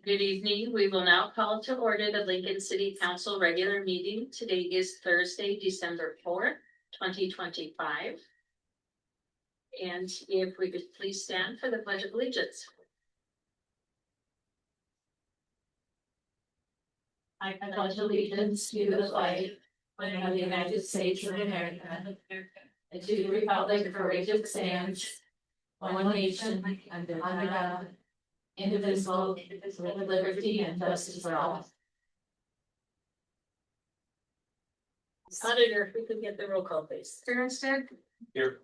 Good evening. We will now call to order the Lincoln City Council regular meeting. Today is Thursday, December 4th, 2025. And if we could please stand for the Pledge of Allegiance. I pledge allegiance to the flag of the United States of America and to the republic for which it stands, one nation, under God, indivisible, with liberty and justice for all. Auditor, if we could get the roll call, please. Ernstad? Here.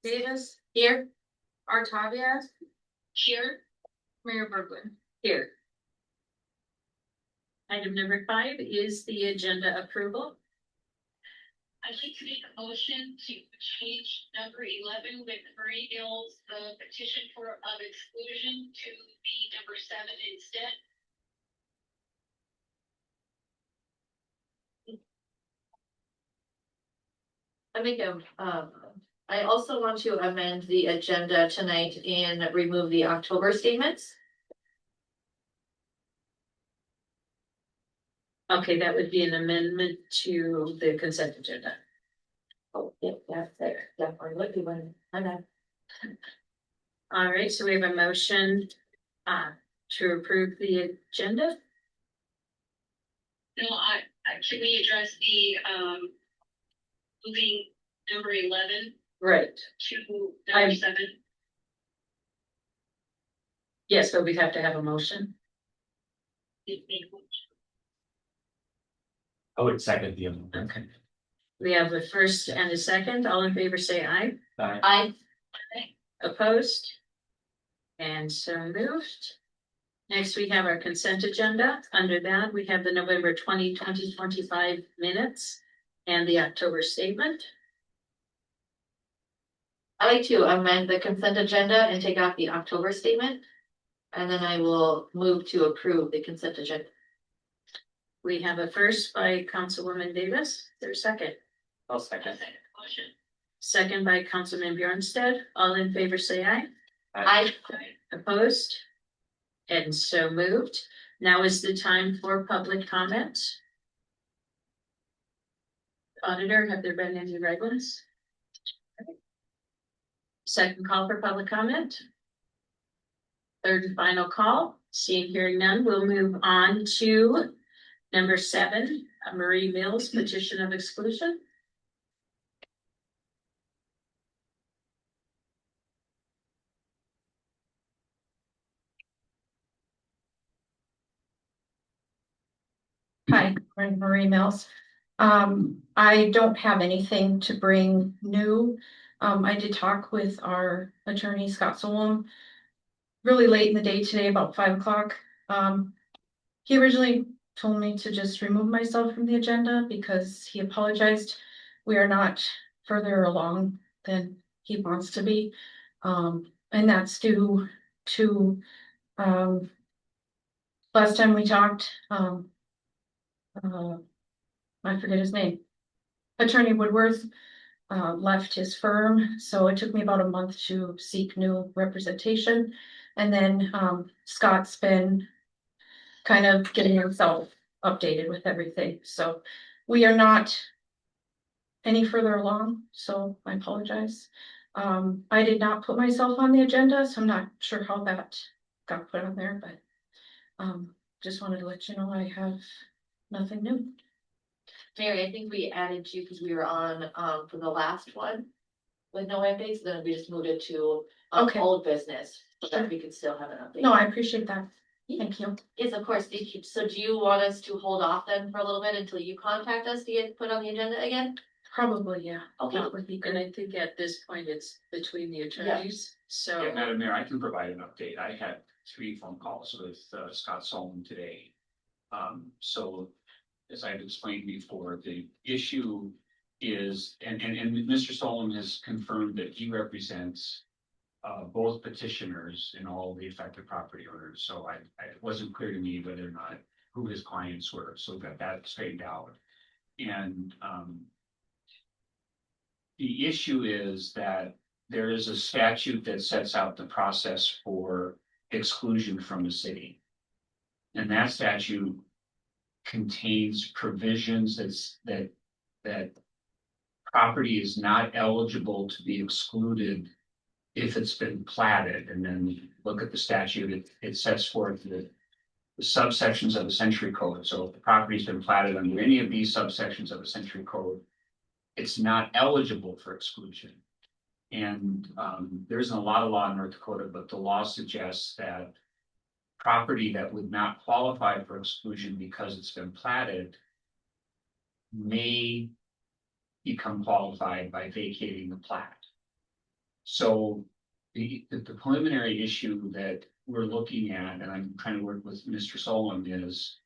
Davis? Here. Artavia? Here. Mayor Berglund? Here. Item number 5 is the agenda approval. I'd like to make a motion to change number 11 with Murray Mills, the petition of exclusion to be number 7 instead. I also want to amend the agenda tonight and remove the October statements. Okay, that would be an amendment to the consent agenda. Oh, yep, that's there. Definitely look at one. I know. All right, so we have a motion to approve the agenda. No, can we address the moving number 11 Right. to number 7? Yes, but we have to have a motion. I would second the amendment. Okay. We have a first and a second. All in favor say aye. I Opposed? And so moved. Next, we have our consent agenda. Under that, we have the November 2025 minutes and the October statement. like to amend the consent agenda and take out the October statement. And then I will move to approve the consent agenda. We have a first by Councilwoman Davis. Is there a second? I'll second. Motion. Second by Councilman Bjornstad. All in favor say aye. I Opposed? And so moved. Now is the time for public comment. Auditor, have there been any red ones? Second call for public comment. Third and final call. Seeing hearing none, we'll move on to number 7, Marie Mills petition of exclusion. Hi, I'm Marie Mills. I don't have anything to bring new. I did talk with our attorney, Scott Solom, really late in the day today, about 5 o'clock. He originally told me to just remove myself from the agenda because he apologized. We are not further along than he wants to be. And that's due to, last time we talked, I forget his name. Attorney Woodworth left his firm, so it took me about a month to seek new representation. And then Scott's been kind of getting himself updated with everything. So we are not any further along, so I apologize. I did not put myself on the agenda, so I'm not sure how that got put on there, but just wanted to let you know I have nothing new. Mary, I think we added you because we were on for the last one with no updates, then we just moved it to Okay. old business so Sure. that we could still have an update. No, I appreciate that. Thank you. Yes, of course, thank you. So do you want us to hold off then for a little bit until you contact us to get put on the agenda again? Probably, yeah. Okay. That would be And good. I think at this point, it's between the attorneys. So Yeah, Madam Mayor, I can provide an update. I had 3 phone calls with Scott Solomon today. So as I've explained before, the issue is, and Mr. Solomon has confirmed that he represents both petitioners and all the affected property owners. So it wasn't clear to me whether or not who his clients were, so that straightened out. And the issue is that there is a statute that sets out the process for exclusion from the city. And that statute contains provisions that property is not eligible to be excluded if it's been platted. And then look at the statute, it sets forth the subsections of the century code. So if the property's been platted under any of these subsections of the century code, it's not eligible for exclusion. And there isn't a lot of law in North Dakota, but the law suggests that property that would not qualify for exclusion because it's been platted may become qualified by vacating the plat. So the preliminary issue that we're looking at, and I'm trying to work with Mr. Solom, is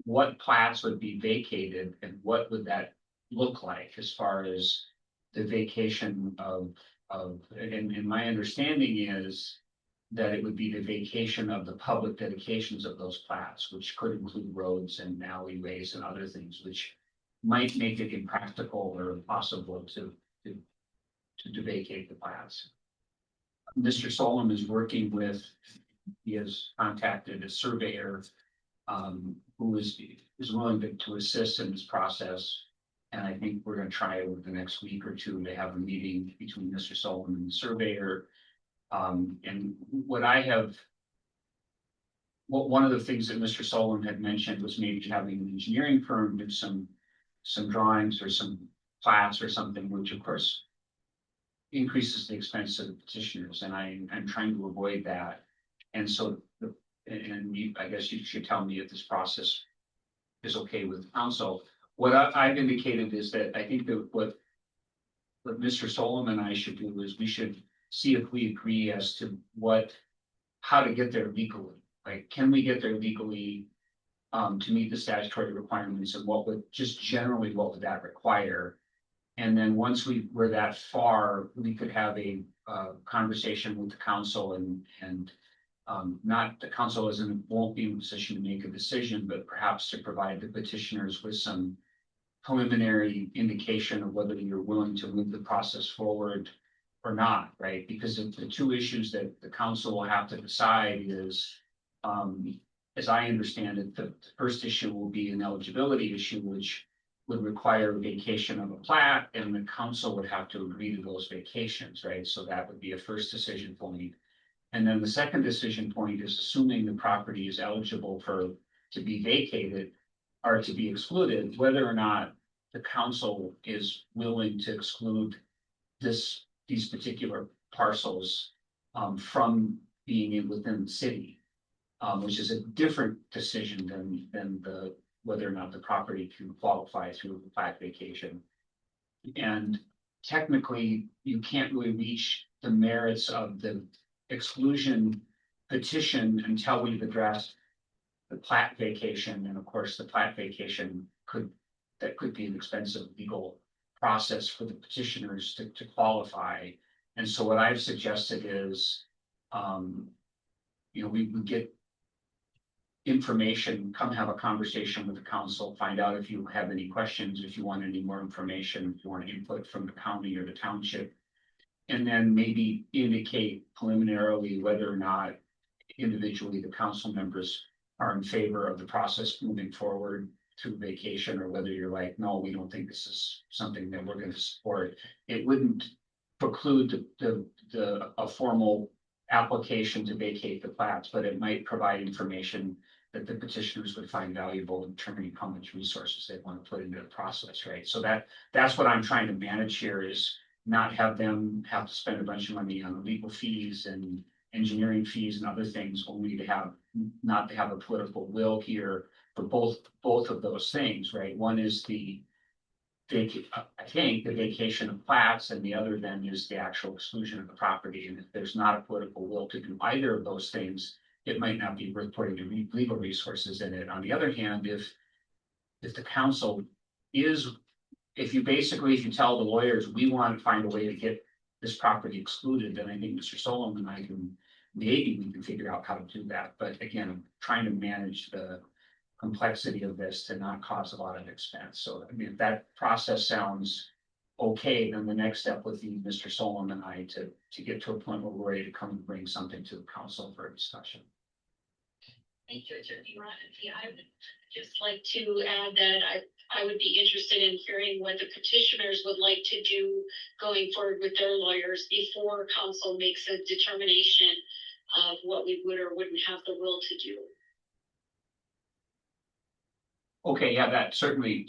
what plats would be vacated and what would that look like as far as the vacation of, and my understanding is that it would be the vacation of the public dedications of those plats, which could include roads and alleyways and other things, which might make it impractical or impossible to vacate the plats. Mr. Solom is working with, he has contacted a surveyor who is willing to assist in this process. And I think we're going to try over the next week or two to have a meeting between Mr. Solom and the surveyor. And one of the things that Mr. Solom had mentioned was maybe having an engineering firm do some drawings or some plats or something, which of course increases the expense of the petitioners, and I'm trying to avoid that. And so, I guess you should tell me if this process is okay with council. What I've indicated is that I think that what Mr. Solom and I should do is we should see if we agree as to how to get there legally. Like, can we get there legally to meet the statutory requirements, and what would that require? And then once we're that far, we could have a conversation with the council and not the council won't be in a position to make a decision, but perhaps to provide the petitioners with some preliminary indication of whether you're willing to move the process forward or not, right? Because the two issues that the council will have to decide is, as I understand it, the first issue will be an eligibility issue, which would require vacation of a plat, and the council would have to agree to those vacations, right? So that would be a first decision point. And then the second decision point is assuming the property is eligible to be vacated or to be excluded, whether or not the council is willing to exclude these particular parcels from being within the city, which is a different decision than whether or not the property can qualify through the plat vacation. And technically, you can't really reach the merits of the exclusion petition until we've addressed the plat vacation. And of course, the plat vacation could be an expensive legal process for the petitioners to qualify. And so what I've suggested is, we would get information, come have a conversation with the council, find out if you have any questions, if you want any more information, if you want input from the county or the township, and then maybe indicate preliminarily whether or not individually the council members are in favor of the process moving forward through vacation, or whether you're like, no, we don't think this is something that we're going to support. It wouldn't preclude a formal application to vacate the plats, but it might provide information that the petitioners would find valuable in determining how much resources they want to put into the process, right? So that's what I'm trying to manage here, is not have them have to spend a bunch of money on legal fees and engineering fees and other things, only not to have a political will here for both of those things, right? One is the vacation of plats, and the other then is the actual exclusion of the property. And if there's not a political will to do either of those things, it might not be worth putting the legal resources in it. On the other hand, if the council if you tell the lawyers, we want to find a way to get this property excluded, then I think Mr. Solom and I we can figure out how to do that. But again, I'm trying to manage the complexity of this to not cause a lot of expense. So I mean, if that process sounds okay, then the next step would be Mr. Solomon and I to get to a point where we're ready to come and bring something to the council for a discussion. Thank you, Attorney Ron. Yeah, I would just like to add that I would be interested in hearing what the petitioners would like to do going forward with their lawyers before council makes a determination of what we would or wouldn't have the will to do. Okay, yeah, that certainly,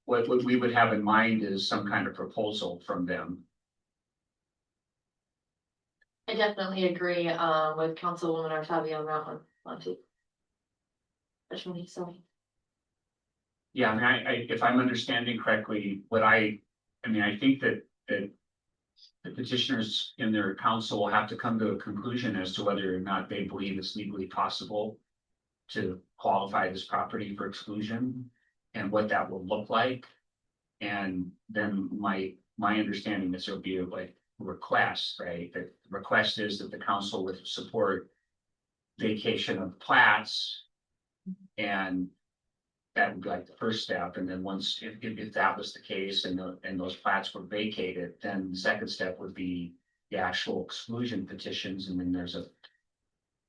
what we would have in mind is some kind of proposal from them. I definitely agree, with Councilwoman Artavia on that one too. Especially, so. Yeah, I mean, if I'm understanding correctly, I think that the petitioners in their council will have to come to a conclusion as to whether or not they believe it's legally possible to qualify this property for exclusion and what that will look like. And then my understanding is there'll be like a request, right? The request is that the council would support vacation of plats, and that would be like the first step. And then once, if that was the case and those plats were vacated, then the second step would be the actual exclusion petitions. And then there's a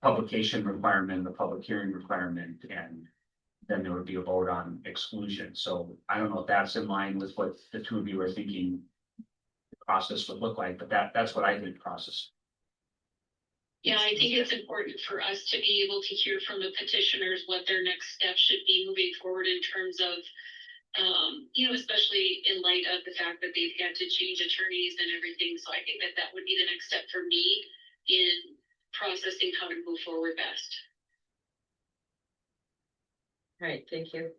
publication requirement, a public hearing requirement, and then there would be a vote on exclusion. So I don't know if that's in line with what the two of you are thinking the process would look like, but that's what I think the process. Yeah, I think it's important for us to be able to hear from the petitioners what their next steps should be moving forward in terms of, especially in light of the fact that they've had to change attorneys and everything. So I think that would be the next step for me in processing how to move forward best. All right, thank you.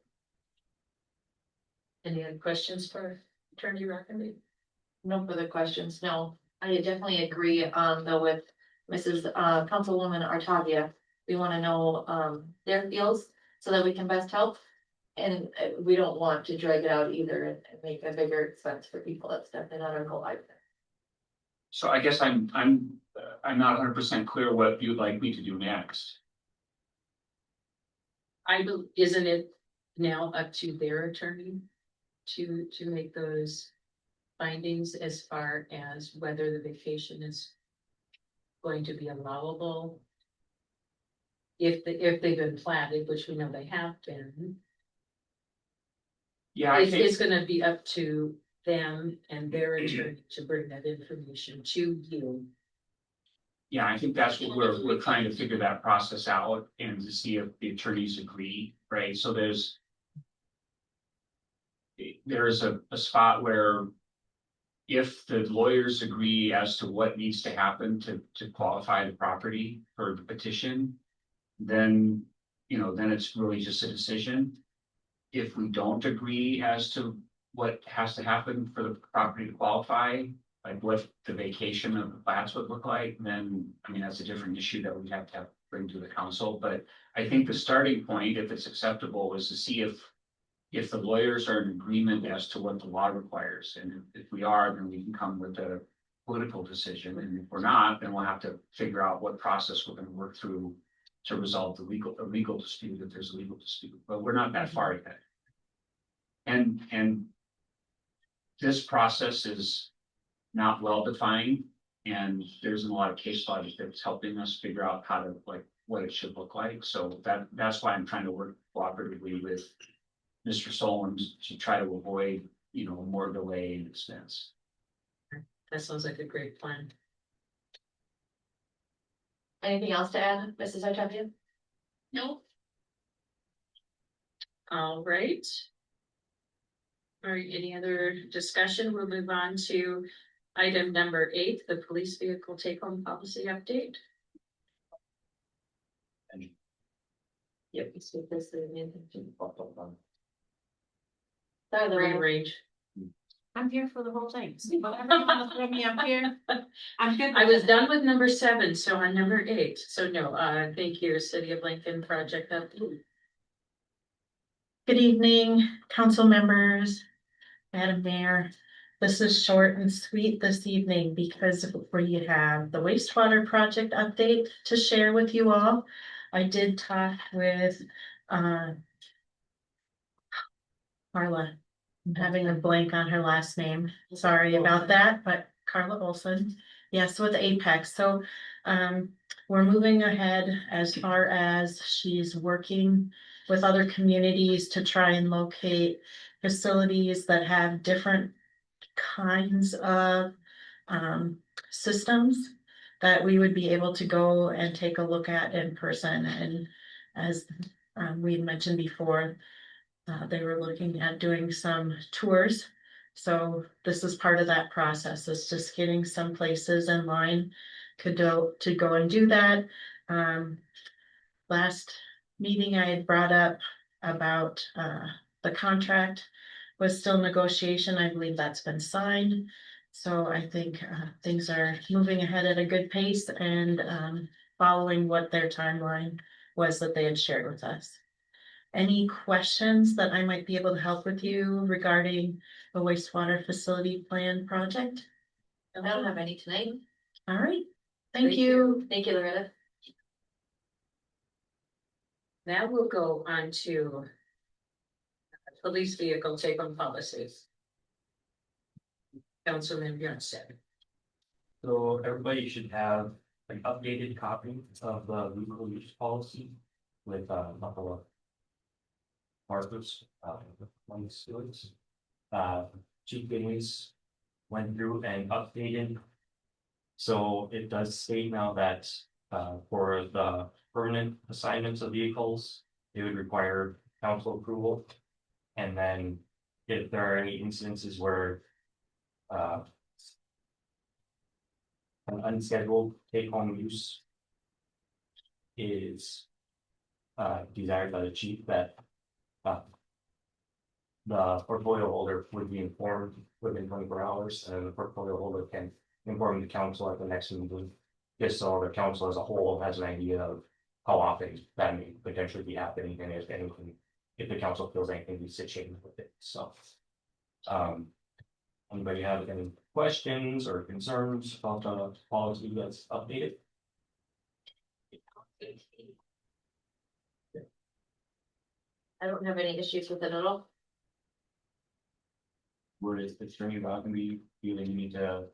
Any other questions for Attorney Rockenby? No further questions, no. I definitely agree, though, with Mrs. Councilwoman Artavia. We wanna know, their feels so that we can best help. And we don't want to drag it out either and make a bigger expense for people. That's definitely not our goal either. So I guess I'm not 100% clear what you'd like me to do next. Isn't it now up to their attorney to make those findings as far as whether the vacation is going to be allowable? If they've been platted, which we know they have been. Yeah, It's gonna be up to them and their attorney to bring that information to you. Yeah, I think that's what we're trying to figure that process out and to see if the attorneys agree, right? So there's a spot where if the lawyers agree as to what needs to happen to qualify the property for the petition, then, then it's really just a decision. If we don't agree as to what has to happen for the property to qualify, like what the vacation of the plats would look like, then, that's a different issue that we'd have to bring to the council. But I think the starting point, if it's acceptable, is to see if the lawyers are in agreement as to what the law requires. And if we are, then we can come with a political decision. And if we're not, then we'll have to figure out what process we're going to work through to resolve the legal dispute if there's a legal dispute. But we're not that far yet. And this process is not well defined, and there's a lot of case law that's helping us figure out how to what it should look like. So that's why I'm trying to work cooperatively with Mr. Solon to try to avoid, more delay and expense. That sounds like a great plan. Anything else to add, Mrs. Artavia? No, All right. All right, any other discussion? We'll move on to item number 8, the police vehicle take-home policy update. Yep. Speak this to the Rearrange. I'm here for the whole thing. So whatever you want to throw me up here, I'm good. I was done with number 7, so on number 8. So no, thank you, City of Lincoln project update. Good evening, council members, Madam Mayor. This is short and sweet this evening because we have the wastewater project update to share with you all. I did talk with Carla I'm having a blank on her last name. Sorry about that, but Carla Olson. Yes, with Apex. So we're moving ahead as far as she's working with other communities to try and locate facilities that have different kinds of systems that we would be able to go and take a look at in person. And as we mentioned before, they were looking at doing some tours. So this is part of that process, is just getting some places in line to go and do that. Last meeting I had brought up about the contract was still negotiation. I believe that's been signed. So I think things are moving ahead at a good pace and following what their timeline was that they had shared with us. Any questions that I might be able to help with you regarding the wastewater facility plan project? I don't have any tonight. All right, thank you. Thank you, Loretta. Now we'll go on to police vehicle take-home policies. Councilman Bjornstad. So everybody should have an updated copy of the vehicle use policy with a couple of markers, one students. Chief Binley's went through and updated. So it does state now that for the permanent assignments of vehicles, it would require council approval. And then if there are any incidences where an unscheduled take-home use is desired by the chief, that the portfolio holder would be informed within 24 hours, and the portfolio holder can inform the council at the next meeting, just so the council as a whole has an idea of how often that may potentially be happening, and if anything, if the council feels anything needs to change with it. So anybody have any questions or concerns about the policy that's updated? I don't have any issues with it at all. Where is the attorney about gonna be feeling you need to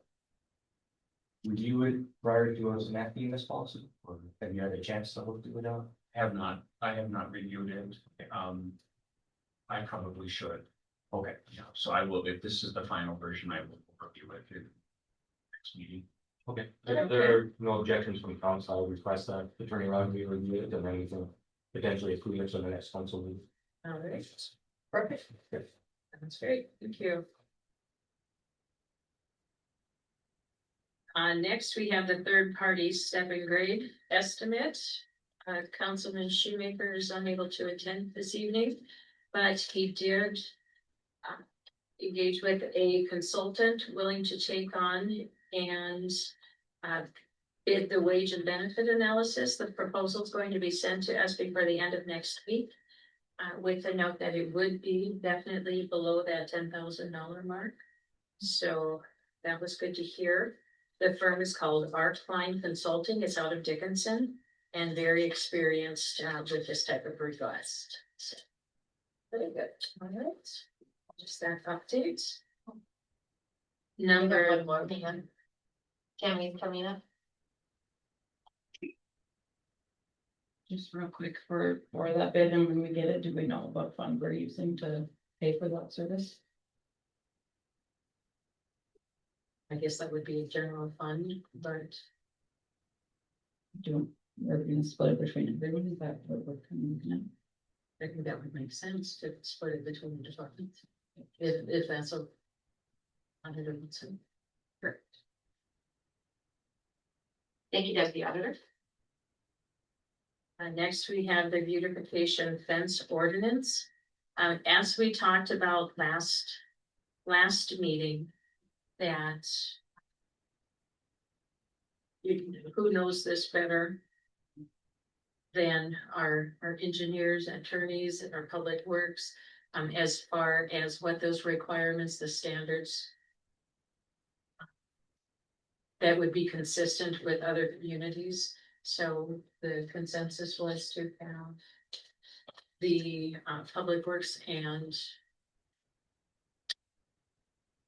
review it prior to us enacting this policy, or have you had a chance to look through it out? I have not reviewed it. I probably should. Okay, Yeah, so I will, if this is the final version, I will review it in next meeting. okay. If there are no objections from council, I'll request that attorney Rodney review it, and then we can potentially approve it for the next council meeting. All right, perfect. Okay. That's great, thank you. Next, we have the third-party step and grade estimate. Councilman Shoemaker is unable to attend this evening, but he did engage with a consultant willing to take on and bid the wage and benefit analysis. The proposal is going to be sent to us before the end of next week, with the note that it would be definitely below that $10,000 mark. So that was good to hear. The firm is called Art Klein Consulting. It's out of Dickinson and very experienced with this type of request. So, very good. All right. Just that update. Number One more, hang on. Tammy's coming up. Just real quick for that bid, and when we get it, do we know what fund we're using to pay for that service? I guess that would be a general fund, but We're gonna split it between everyone, is that what we're coming at? I think that would make sense to split it between the departments. If that's a. 100%. Correct. Thank you, Deputy Auditor. Next, we have the beautification fence ordinance. As we talked about last meeting, that who knows this better than our engineers, attorneys, and our public works, as far as what those requirements, the standards that would be consistent with other communities. So the consensus was to have the public works and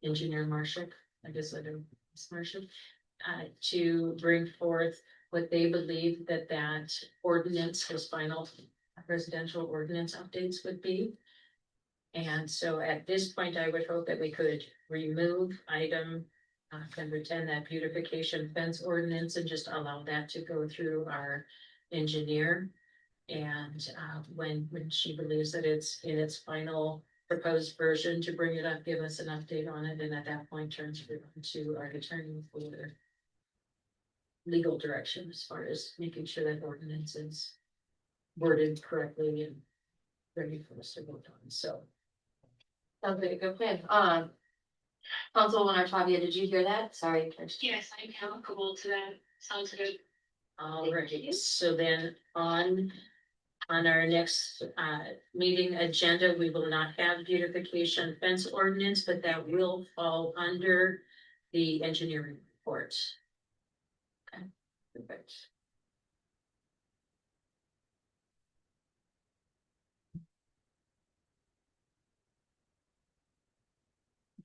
engineer Marshall, I guess I don't, it's Marshall, to bring forth what they believe that that ordinance, his final residential ordinance updates would be. And so at this point, I would hope that we could remove item number 10, that beautification fence ordinance, and just allow that to go through our engineer. And when she believes that it's in its final proposed version, to bring it up, give us an update on it, and at that point transfer it to our attorney for legal direction as far as making sure that ordinance is worded correctly and ready for us to vote on. So Sounds like a good plan. Councilwoman Artavia, did you hear that? Sorry. Yes, I'm comfortable to that. Sounds good. alrighty, so then on our next meeting agenda, we will not have beautification fence ordinance, but that will fall under the engineering report. Okay, perfect.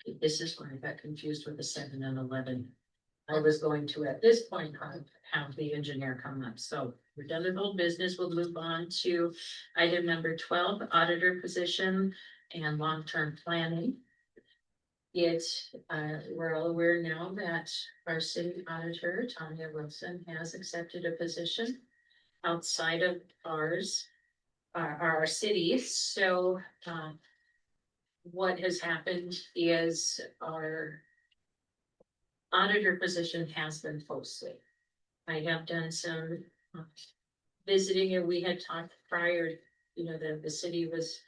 Okay, this is where I got confused with the 7 and 11. I was going to, at this point, have the engineer come up. So we're done with old business. We'll move on to item number 12, auditor position and long-term planning. We're all aware now that our city auditor, Tanya Wilson, has accepted a position outside of our city. So what has happened is our auditor position has been posted. I have done some visiting, and we had talked prior, that the city was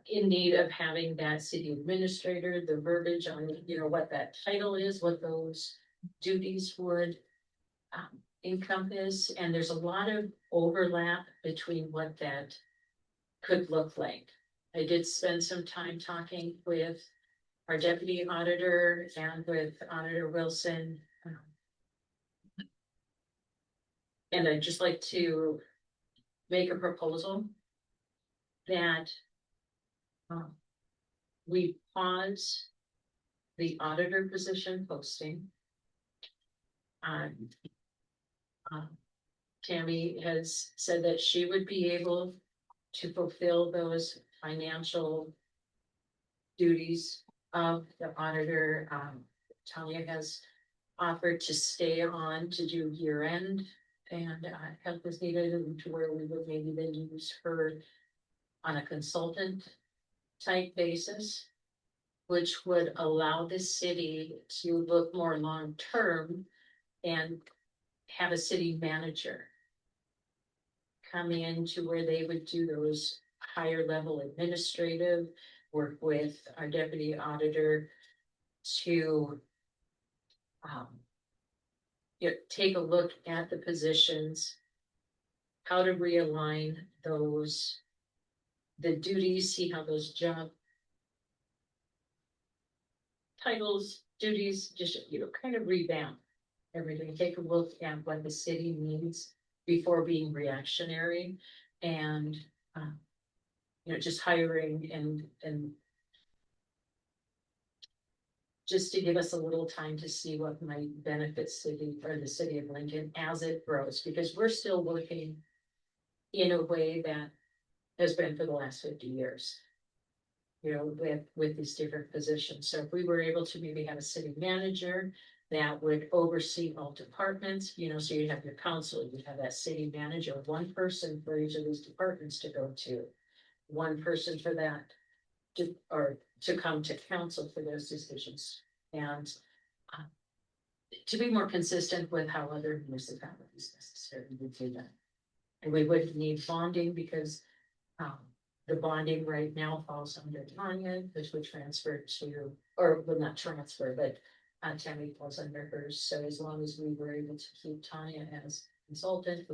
in need of having that city administrator, the verbiage on, what that title is, what those duties would encompass, and there's a lot of overlap between what that could look like. I did spend some time talking with our deputy auditor and with Auditor Wilson. And I'd just like to make a proposal that we pause the auditor position posting. Tammy has said that she would be able to fulfill those financial duties of the auditor. Talia has offered to stay on to do year end and help us needed to where we would maybe then use her on a consultant type basis, which would allow the city to look more long term and have a city manager come in to where they would do those higher level administrative work with our deputy auditor to take a look at the positions, how to realign the duties, see how those job titles, duties, just, kind of revamp everything, take a look at what the city needs before being reactionary, and just hiring and just to give us a little time to see what might benefit the city of Lincoln as it grows, because we're still working in a way that has been for the last 50 years. With these different positions. So if we were able to maybe have a city manager that would oversee all departments, so you'd have your council, you'd have that city manager, one person for each of these departments to go to, one person for that, to come to council for those decisions. And to be more consistent with how other municipalities necessarily would do that. And we would need bonding because the bonding right now falls under Tanya, which would transfer to, or would not transfer, but Tammy falls under hers. So as long as we were able to keep Tanya as consultant,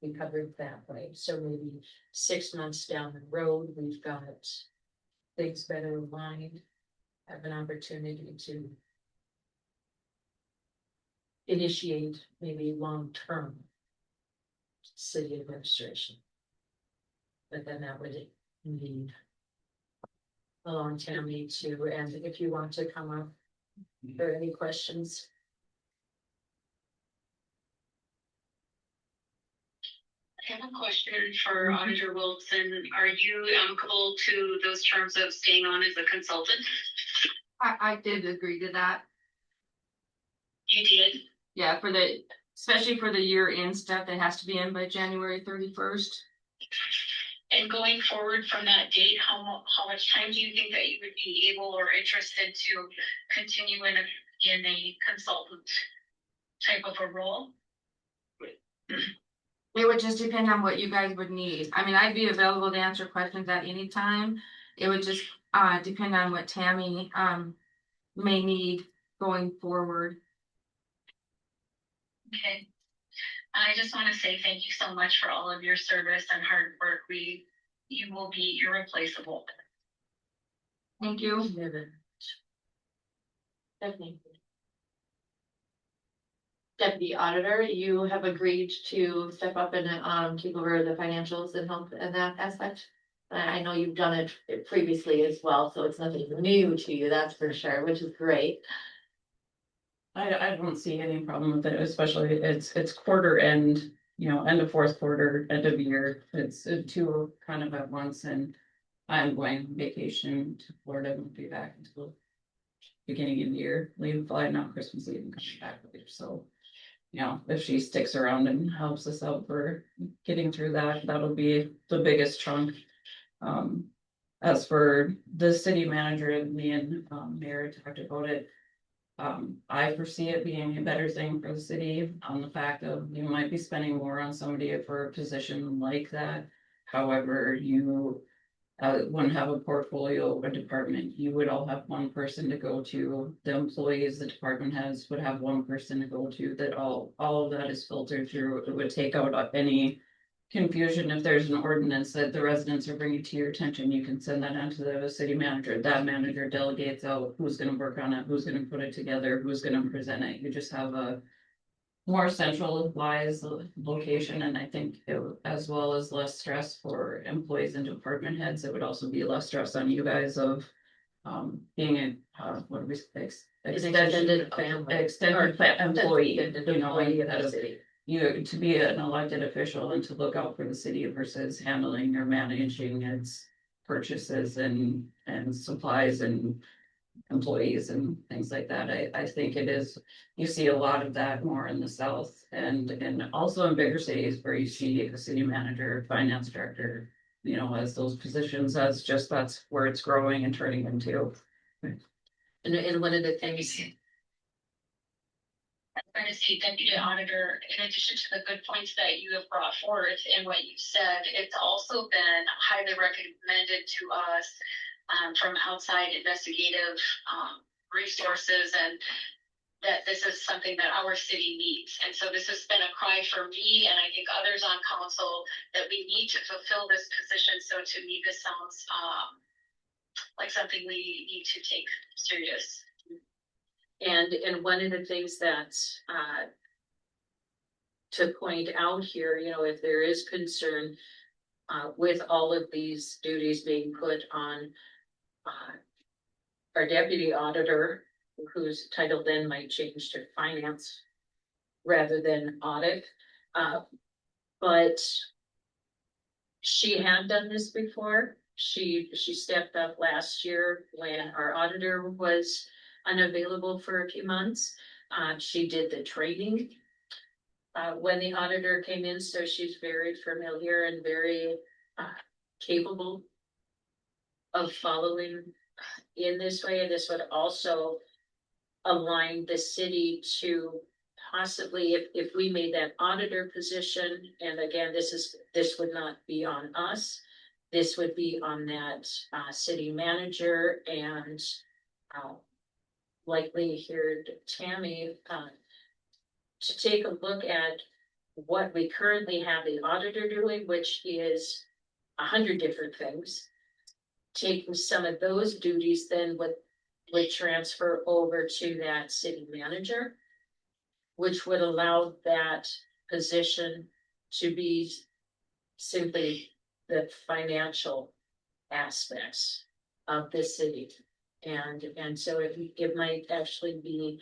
we covered that way. So maybe 6 months down the road, we've got things better aligned, have an opportunity to initiate maybe long-term city administration. But then that would need along Tammy too, and if you want to come up, if there are any questions. I have a question for Auditor Wilson. Are you amicable to those terms of staying on as a consultant? I did agree to that. You did? Yeah, especially for the year end stuff that has to be in by January 31st. And going forward from that date, how much time do you think that you would be able or interested to continue in a consultant type of a role? It would just depend on what you guys would need. I mean, I'd be available to answer questions at any time. It would just depend on what Tammy may need going forward. Okay. I just want to say thank you so much for all of your service and hard work. You will be irreplaceable. Thank you. Stephanie. Deputy Auditor, you have agreed to step up and take over the financials and help in that aspect. I know you've done it previously as well, so it's nothing new to you, that's for sure, which is great. I don't see any problem with it, especially it's quarter end, end of fourth quarter, end of year. It's two kind of at once, and I'm going on vacation to Florida. Won't be back until beginning of the year. Leave flying out Christmas Eve and coming back later. So, if she sticks around and helps us out for getting through that, that'll be the biggest chunk. As for the city manager, me and Mayor talked about it. I foresee it being a better thing for the city on the fact of you might be spending more on somebody for a position like that. However, you wouldn't have a portfolio of a department. You would all have one person to go to. The employees, the department heads would have one person to go to. That all of that is filtered through. It would take out any confusion. If there's an ordinance that the residents are bringing to your attention, you can send that on to the city manager. That manager delegates out who's going to work on it, who's going to put it together, who's going to present it. You just have a more centralized location, and I think as well as less stress for employees and department heads. It would also be less stress on you guys of being what do we say? Extended family. Extended employee, Employee of the instead of city. you to be an elected official and to look out for the city versus handling or managing its purchases and supplies and employees and things like that. I think it is, you see a lot of that more in the south and also in bigger cities where you see a city manager, finance director, as those positions, that's where it's growing and turning into. And one of the things, I'm going to say, Deputy Auditor, in addition to the good points that you have brought forth and what you said, it's also been highly recommended to us from outside investigative resources, and that this is something that our city needs. And so this has been a cry for me and I think others on council that we need to fulfill this position. So to me, this sounds like something we need to take serious. and one of the things that to point out here, if there is concern with all of these duties being put on our deputy auditor, whose title then might change to finance rather than audit. But she had done this before. She stepped up last year when our auditor was unavailable for a few months. She did the training when the auditor came in, so she's very familiar and very capable of following in this way. And this would also align the city to possibly, if we made that auditor position, and again, this would not be on us. This would be on that city manager, and likely here Tammy to take a look at what we currently have the auditor doing, which is 100 different things. Taking some of those duties then would transfer over to that city manager, which would allow that position to be simply the financial aspects of the city. And so it might actually be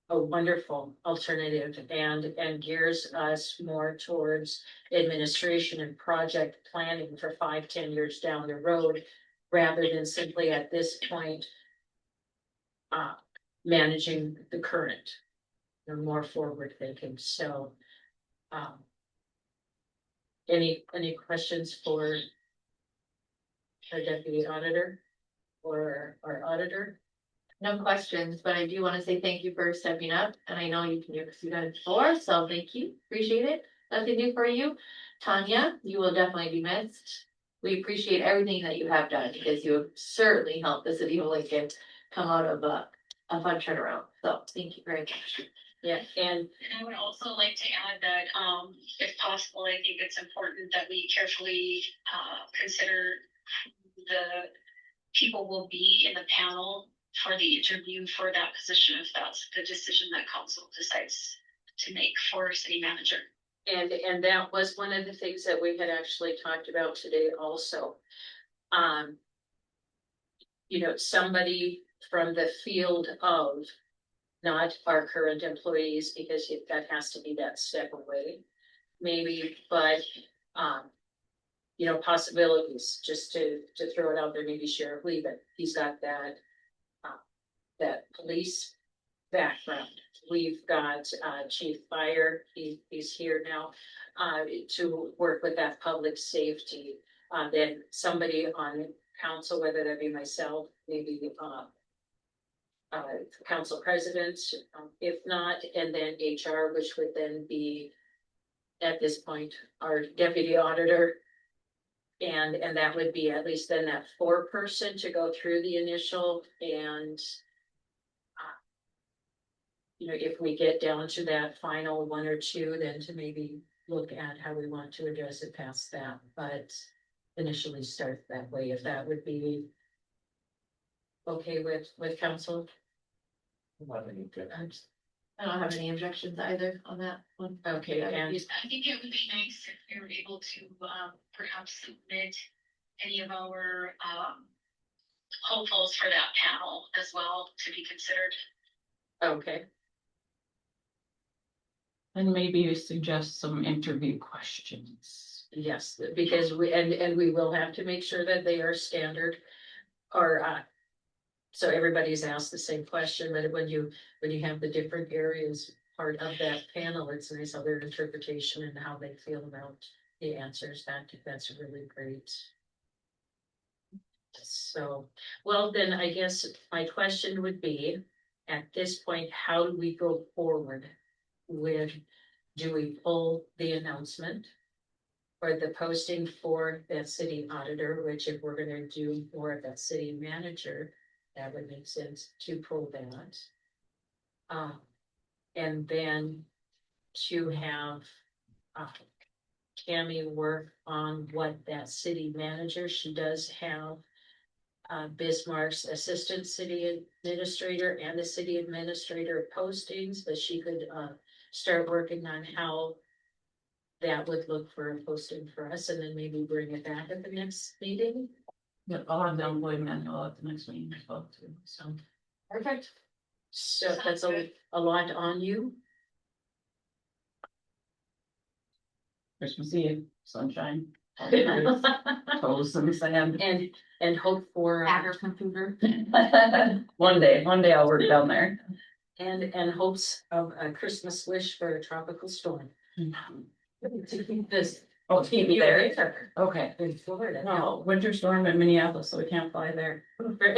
a wonderful alternative and gears us more towards administration and project planning for 5-10 years down the road, rather than simply at this point managing the current. They're more forward thinking, so any questions for our deputy auditor or our auditor? No questions, but I do want to say thank you for stepping up, and I know you can do it because you've done it before, so thank you, appreciate it. Nothing new for you. Tanya, you will definitely be missed. We appreciate everything that you have done, because you have certainly helped the city of Lincoln come out of a fun turnaround, so thank you very much. Yeah, and And I would also like to add that, if possible, I think it's important that we carefully, consider the people will be in the panel for the interview for that position, if that's the decision that council decides to make for city manager. and that was one of the things that we had actually talked about today also. Somebody from the field of, not our current employees, because that has to be that step away, maybe, but possibilities, just to throw it out there, maybe Sheriff Lee, but he's got that police background. We've got Chief Fire, he's here now to work with that public safety. Then somebody on council, whether that be myself, maybe council president, if not, and then HR, which would then be at this point our deputy auditor. And that would be at least then that 4-person to go through the initial, and if we get down to that final 1 or 2, then to maybe look at how we want to address it past that, but initially start that way, if that would be okay with council. I don't have any objections either on that one. Okay, and I think it would be nice if we were able to, perhaps submit any of our, hopefuls for that panel as well to be considered. okay, And maybe suggest some interview questions. yes, because we will have to make sure that they are standard, or so everybody's asked the same question, but when you have the different areas part of that panel, it's nice how their interpretation and how they feel about the answers. That's really great. So, well, then I guess my question would be, at this point, how do we go forward with, do we pull the announcement or the posting for that city auditor, which if we're gonna do more of that city manager, that would make sense to pull that. And then to have Tammy work on what that city manager, she does have Bismarck's assistant city administrator and the city administrator postings, but she could start working on how that would look for a posting for us, and then maybe bring it back at the next meeting. Yeah, I'll have the employee manual at the next meeting as well too, so. Perfect. So that's a lot on you. Christmas Eve, sunshine. Toes in the sand. And hope for Agri-computer. One day I'll work down there. and hopes of a Christmas wish for a tropical storm. To keep this. Oh, keep me there. There. Okay. In Florida. No, winter storm in Minneapolis, so we can't fly there.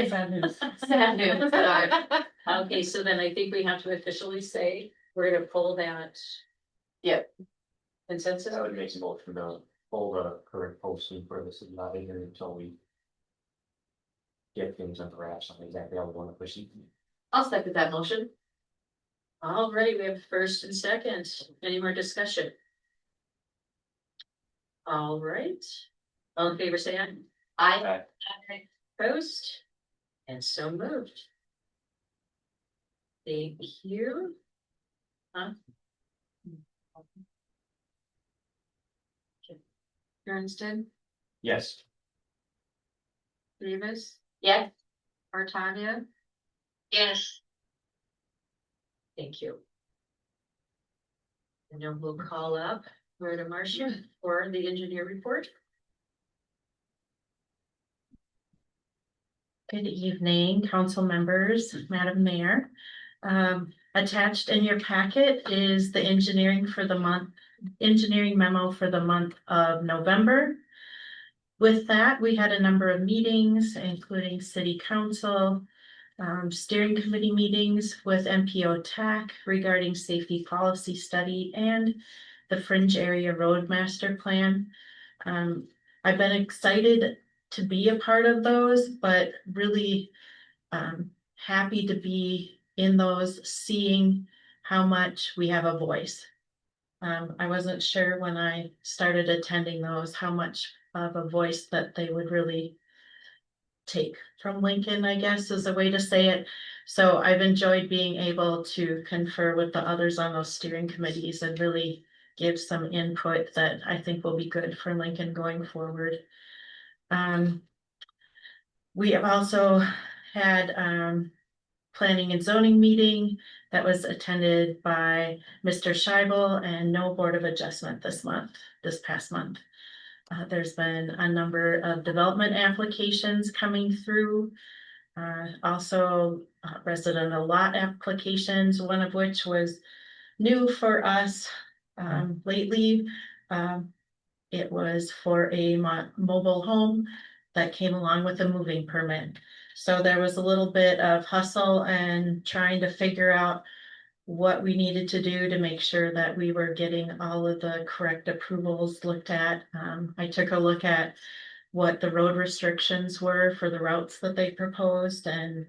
Sad news. Sad news, sorry. Okay, so then I think we have to officially say, we're gonna pull that. Yep. Consensus? I would make a motion to pull the current posting for the city auditor until we get things under wraps on exactly how we want to proceed. I'll second that motion. All right, we have first and second. Any more discussion? All right. All in favor, say aye. I, Opposed? And so moved. Thank you. Ernsten, Yes. Davis, Yes, Artavia, Yes, thank you. And then we'll call up Rhoda Marcia for the engineer report. Good evening, council members, Madam Mayor. Attached in your packet is the engineering memo for the month of November. With that, we had a number of meetings, including city council, steering committee meetings with MPO TAC regarding safety policy study and the fringe area road master plan. I've been excited to be a part of those, but really happy to be in those, seeing how much we have a voice. I wasn't sure when I started attending those, how much of a voice that they would really take from Lincoln, I guess is a way to say it. So I've enjoyed being able to confer with the others on those steering committees and really give some input that I think will be good for Lincoln going forward. We have also had planning and zoning meeting that was attended by Mr. Scheibel and no Board of Adjustment this past month. There's been a number of development applications coming through. Also resident lot applications, one of which was new for us lately. It was for a mobile home that came along with a moving permit. So there was a little bit of hustle and trying to figure out what we needed to do to make sure that we were getting all of the correct approvals looked at. I took a look at what the road restrictions were for the routes that they proposed and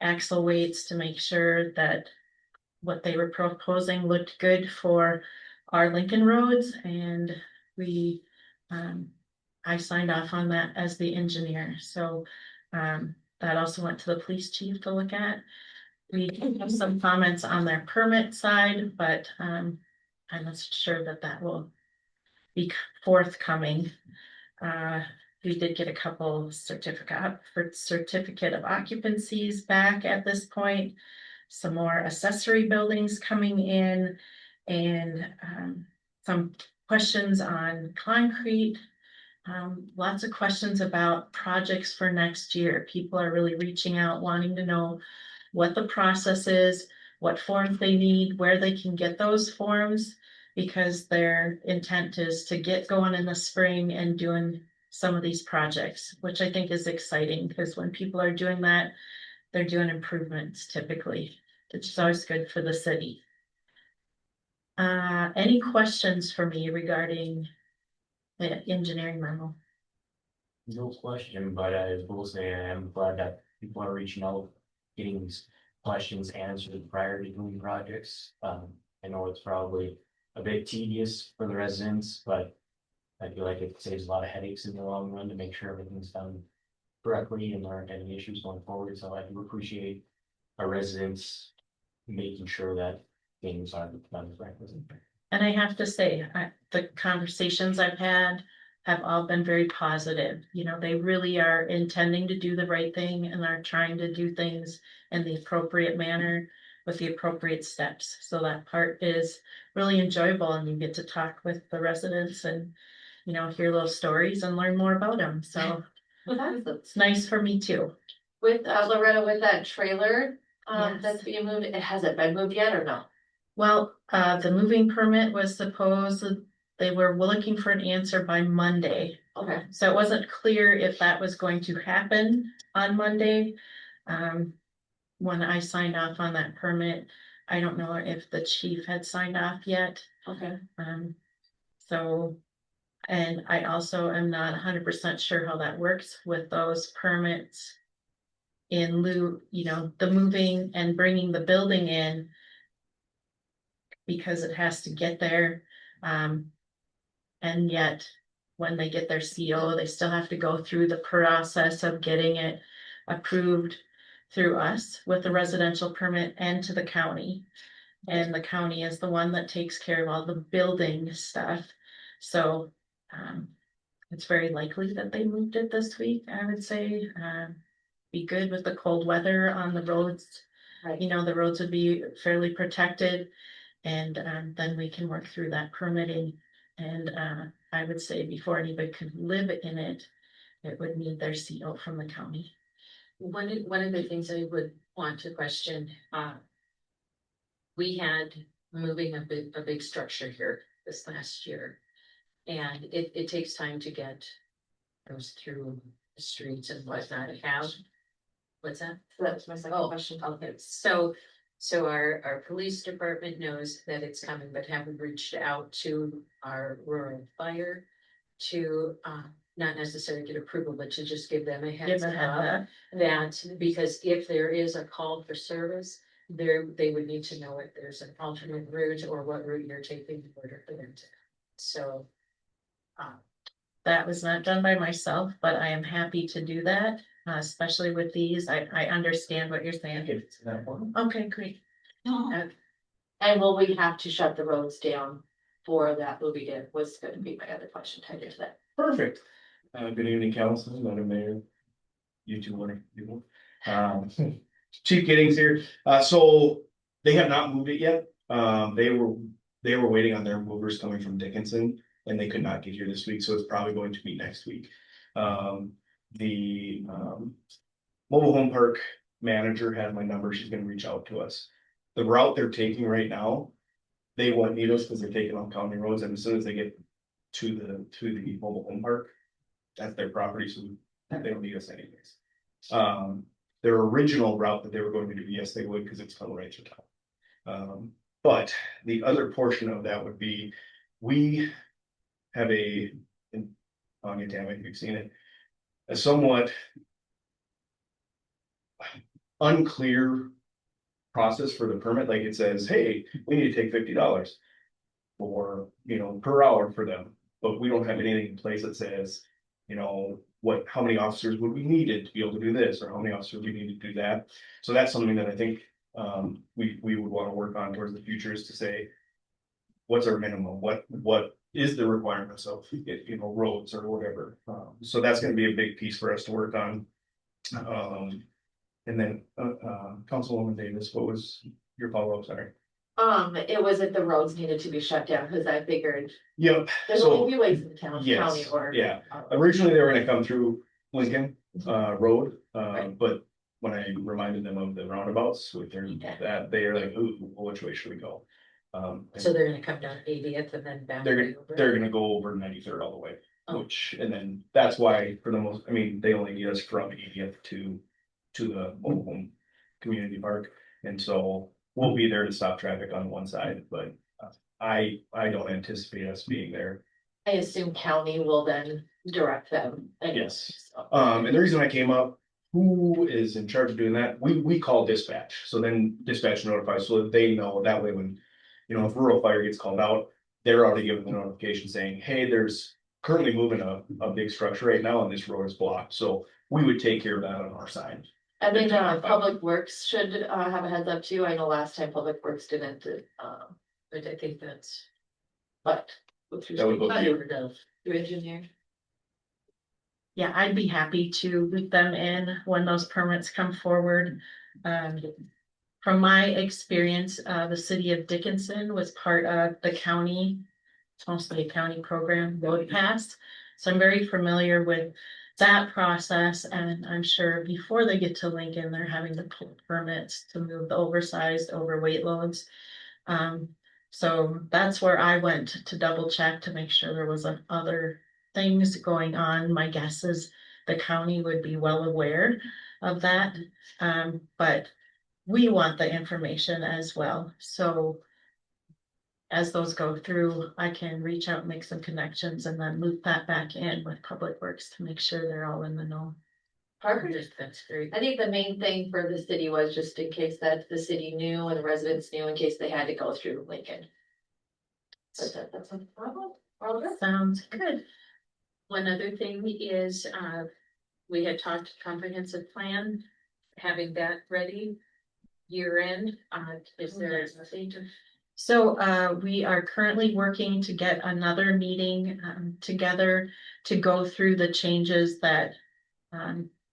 axle weights to make sure that what they were proposing looked good for our Lincoln roads, and we I signed off on that as the engineer. So that also went to the police chief to look at. We have some comments on their permit side, but I'm not sure that that will be forthcoming. We did get a couple certificate of occupancies back at this point. Some more accessory buildings coming in, and some questions on concrete. Lots of questions about projects for next year. People are really reaching out, wanting to know what the process is, what forms they need, where they can get those forms, because their intent is to get going in the spring and doing some of these projects, which I think is exciting, because when people are doing that, they're doing improvements typically, which is always good for the city. Any questions for me regarding the engineering memo? No question, but I will say I am glad that people are reaching out, getting these questions answered prior to doing projects. I know it's probably a bit tedious for the residents, but I feel like it saves a lot of headaches in the long run to make sure everything's done correctly and there aren't any issues going forward. So I do appreciate our residents making sure that things are done correctly. And I have to say, the conversations I've had have all been very positive. You know, they really are intending to do the right thing and are trying to do things in the appropriate manner with the appropriate steps. So that part is really enjoyable, and you get to talk with the residents and, you know, hear little stories and learn more about them. So it's nice for me too. with Loretta, with that trailer, Yes. that's being moved, it hasn't been moved yet or no? Well, the moving permit was supposed, they were looking for an answer by Monday. Okay, So it wasn't clear if that was going to happen on Monday. When I signed off on that permit, I don't know if the chief had signed off yet. okay. So, and I also am not 100% sure how that works with those permits in lieu, you know, the moving and bringing the building in, because it has to get there. And yet, when they get their CO, they still have to go through the process of getting it approved through us with the residential permit and to the county. And the county is the one that takes care of all the building stuff. So it's very likely that they moved it this week, I would say. Be good with the cold weather on the roads. Right. You know, the roads would be fairly protected. And then we can work through that permitting. And I would say before anybody could live in it, it would need their CO from the county. One of the things I would want to question, we had moving a big structure here this last year. And it takes time to get those through the streets and whatnot. What's that? So that's my second Oh, question. okay, so our police department knows that it's coming, but haven't reached out to our rural fire to, not necessarily get approval, but to just give them a heads Give a heads up. up. That, because if there is a call for service, they would need to know if there's an alternate route or what route you're taking in order for them to. So. That was not done by myself, but I am happy to do that, especially with these. I understand what you're saying. Okay, great. And will we have to shut the roads down for that movie did, was gonna be my other question tied into that. Perfect. Good evening, council, Madam Mayor. You two wonderful people. Chief Giddings here. So they have not moved it yet. They were waiting on their movers coming from Dickinson and they could not get here this week, so it's probably going to be next week. The mobile home park manager has my number. She's gonna reach out to us. The route they're taking right now, they won't need us because they're taking on county roads, and as soon as they get to the mobile home park, that's their property, so they don't need us anyways. Their original route that they were going to do, yes, they would, because it's coming right through town. But the other portion of that would be, we have on your Tammy, you've seen it, a somewhat unclear process for the permit. Like it says, hey, we need to take $50 for, per hour for them, but we don't have anything in place that says, how many officers would we needed to be able to do this, or how many officers we need to do that. So that's something that I think we would want to work on towards the future, is to say, what's our minimum? What is the requirements of, roads or whatever. So that's going to be a big piece for us to work on. And then, Councilwoman Davis, what was your follow-up? Sorry. It was that the roads needed to be shut down, because I figured Yep. there's So, only a few ways in the town, county yes, or. yeah. Originally, they were gonna come through Lincoln, Road, Right. but when I reminded them of the roundabouts with their, Yeah. that, they are like, ooh, well, which way should we go? So they're gonna come down 80th and then back. They're over? gonna go over 93rd all the way, Oh. and then that's why for the most, they only need us from 80th to the mobile home community park. And so we'll be there to stop traffic on one side, but I don't anticipate us being there. I assume county will then direct them. Yes. So. And the reason I came up, who is in charge of doing that? We call dispatch. So then dispatch notifies, so that they know. That way when, if rural fire gets called out, they're already given the notification saying, hey, there's currently moving a big structure right now and this road is blocked. So we would take care of that on our side. I think Public Works should have a heads up too. I know last time Public Works didn't, But I think that's. but. That would go through. Through engineer. Yeah, I'd be happy to loop them in when those permits come forward. From my experience, the city of Dickinson was part of the county, it's mostly a county program, Road Pass. So I'm very familiar with that process, and I'm sure before they get to Lincoln, they're having to pull permits to move the oversized, overweight loads. So that's where I went to double check to make sure there was other things going on. My guess is the county would be well aware of that. But we want the information as well. So as those go through, I can reach out, make some connections, and then loop that back in with Public Works to make sure they're all in the know. Perfect. That's great. I think the main thing for the city was just in case that the city knew and the residents knew, in case they had to go through Lincoln. But that's no problem. All good. Sounds good. One other thing is, we had talked comprehensive plan, having that ready year end, is there anything to? So we are currently working to get another meeting together to go through the changes that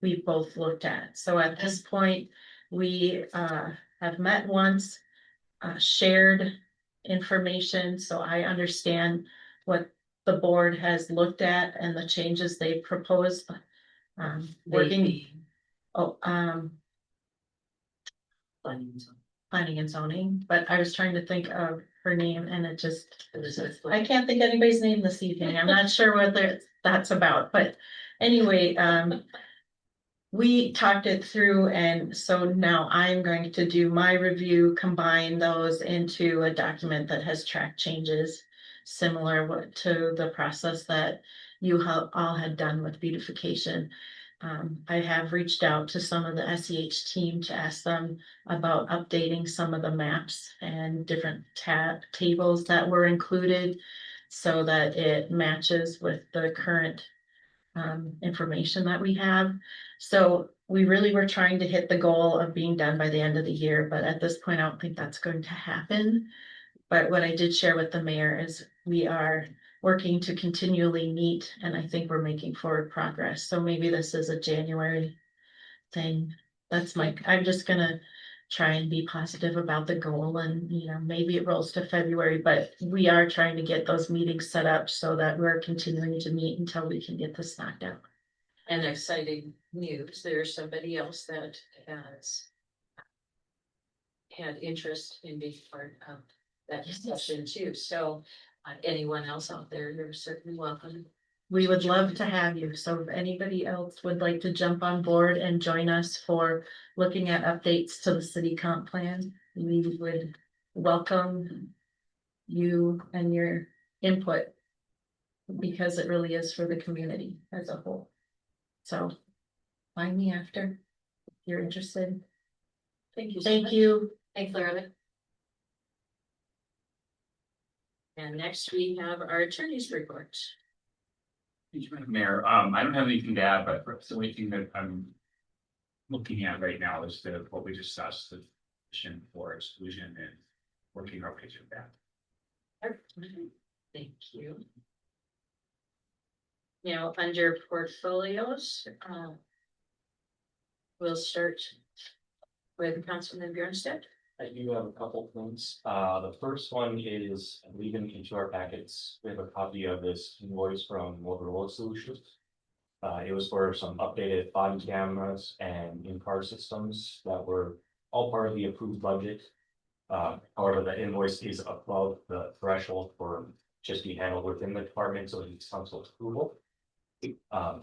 we've both looked at. So at this point, we have met once, shared information, so I understand what the board has looked at and the changes they proposed. Working, oh, planning and zoning, but I was trying to think of her name and it just, I can't think anybody's name this evening. I'm not sure what that's about, but anyway, we talked it through, and so now I'm going to do my review, combine those into a document that has track changes similar to the process that you all had done with beautification. I have reached out to some of the SEH team to ask them about updating some of the maps and different tables that were included so that it matches with the current information that we have. So we really were trying to hit the goal of being done by the end of the year, but at this point, I don't think that's going to happen. But what I did share with the mayor is we are working to continually meet, and I think we're making forward progress. So maybe this is a January thing. I'm just gonna try and be positive about the goal and, maybe it rolls to February, but we are trying to get those meetings set up so that we're continuing to meet until we can get this knocked out. And exciting news, there's somebody else that has had interest in being part of that discussion too, so anyone else out there, you're certainly welcome. We would love to have you, so if anybody else would like to jump on board and join us for looking at updates to the city comp plan, we would welcome you and your input because it really is for the community as a whole. So find me after if you're interested. Thank you. Thank you. Thanks, Larry. And next we have our attorney's report. Thank you, Madam Mayor. I don't have anything to add, but the only thing that I'm looking at right now is what we discussed, the petition for exclusion and working our way through that. Thank you. Now, under portfolios, we'll start with Councilman Bjornstedt. I do have a couple things. The first one is leaving into our packets. We have a copy of this invoice from Motorola Solutions. It was for some updated body cameras and in-car systems that were all part of the approved budget. However, the invoice is above the threshold for just be handled within the department, so it needs council approval.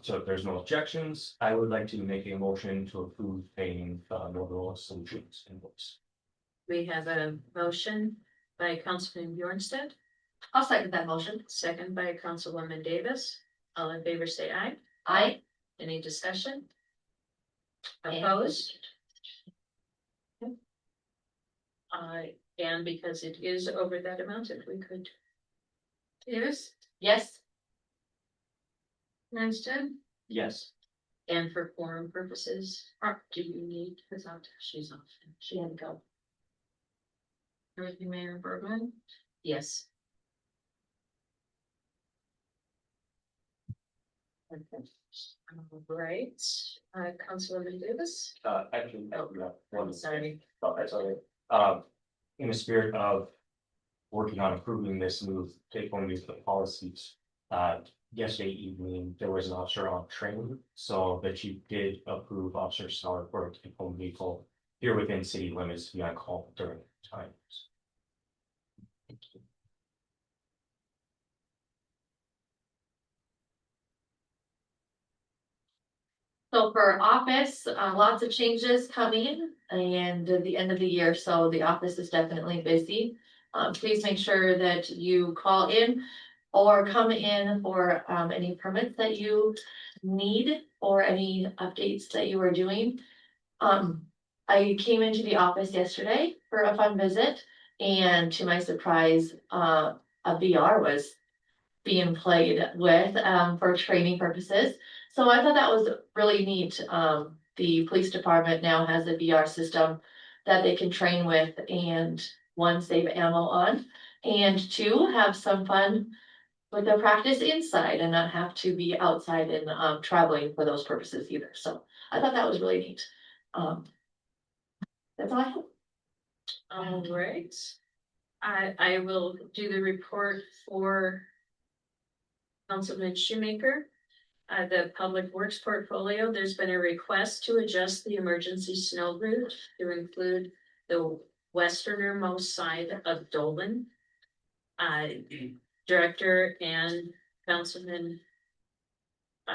So if there's no objections, I would like to make a motion to approve paying the Motorola Solutions invoice. We have a motion by Councilman Bjornstedt, I'll second that motion. second by Councilwoman Davis. All in favor, say aye. Aye. Any discussion? And- Opposed? And because it is over that amount, if we could. Davis, Yes. Manstead, Yes. and for quorum purposes, do you need, because she's off, she had to go. Everything, Mayor Bergman? Yes. Okay. Right, Councilwoman Davis? Actually, Oh, yeah, one. sorry. Oh, that's all right. In the spirit of working on improving this move, take one of the policies. Yesterday evening, there was an officer on training, so the chief did approve Officer Star for a take-home vehicle here within city limits to be on call during times. Thank you. So for office, lots of changes coming and the end of the year, so the office is definitely busy. Please make sure that you call in or come in for any permits that you need or any updates that you are doing. I came into the office yesterday for a fun visit, and to my surprise, a VR was being played with for training purposes. So I thought that was really neat. The police department now has a VR system that they can train with, and one, save ammo on, and two, have some fun with their practice inside and not have to be outside and traveling for those purposes either. So I thought that was really neat. That's all I have. All right. I will do the report for Councilman Shoemaker. The Public Works portfolio, there's been a request to adjust the emergency snow route to include the westernermost side of Dolan. Director and Councilman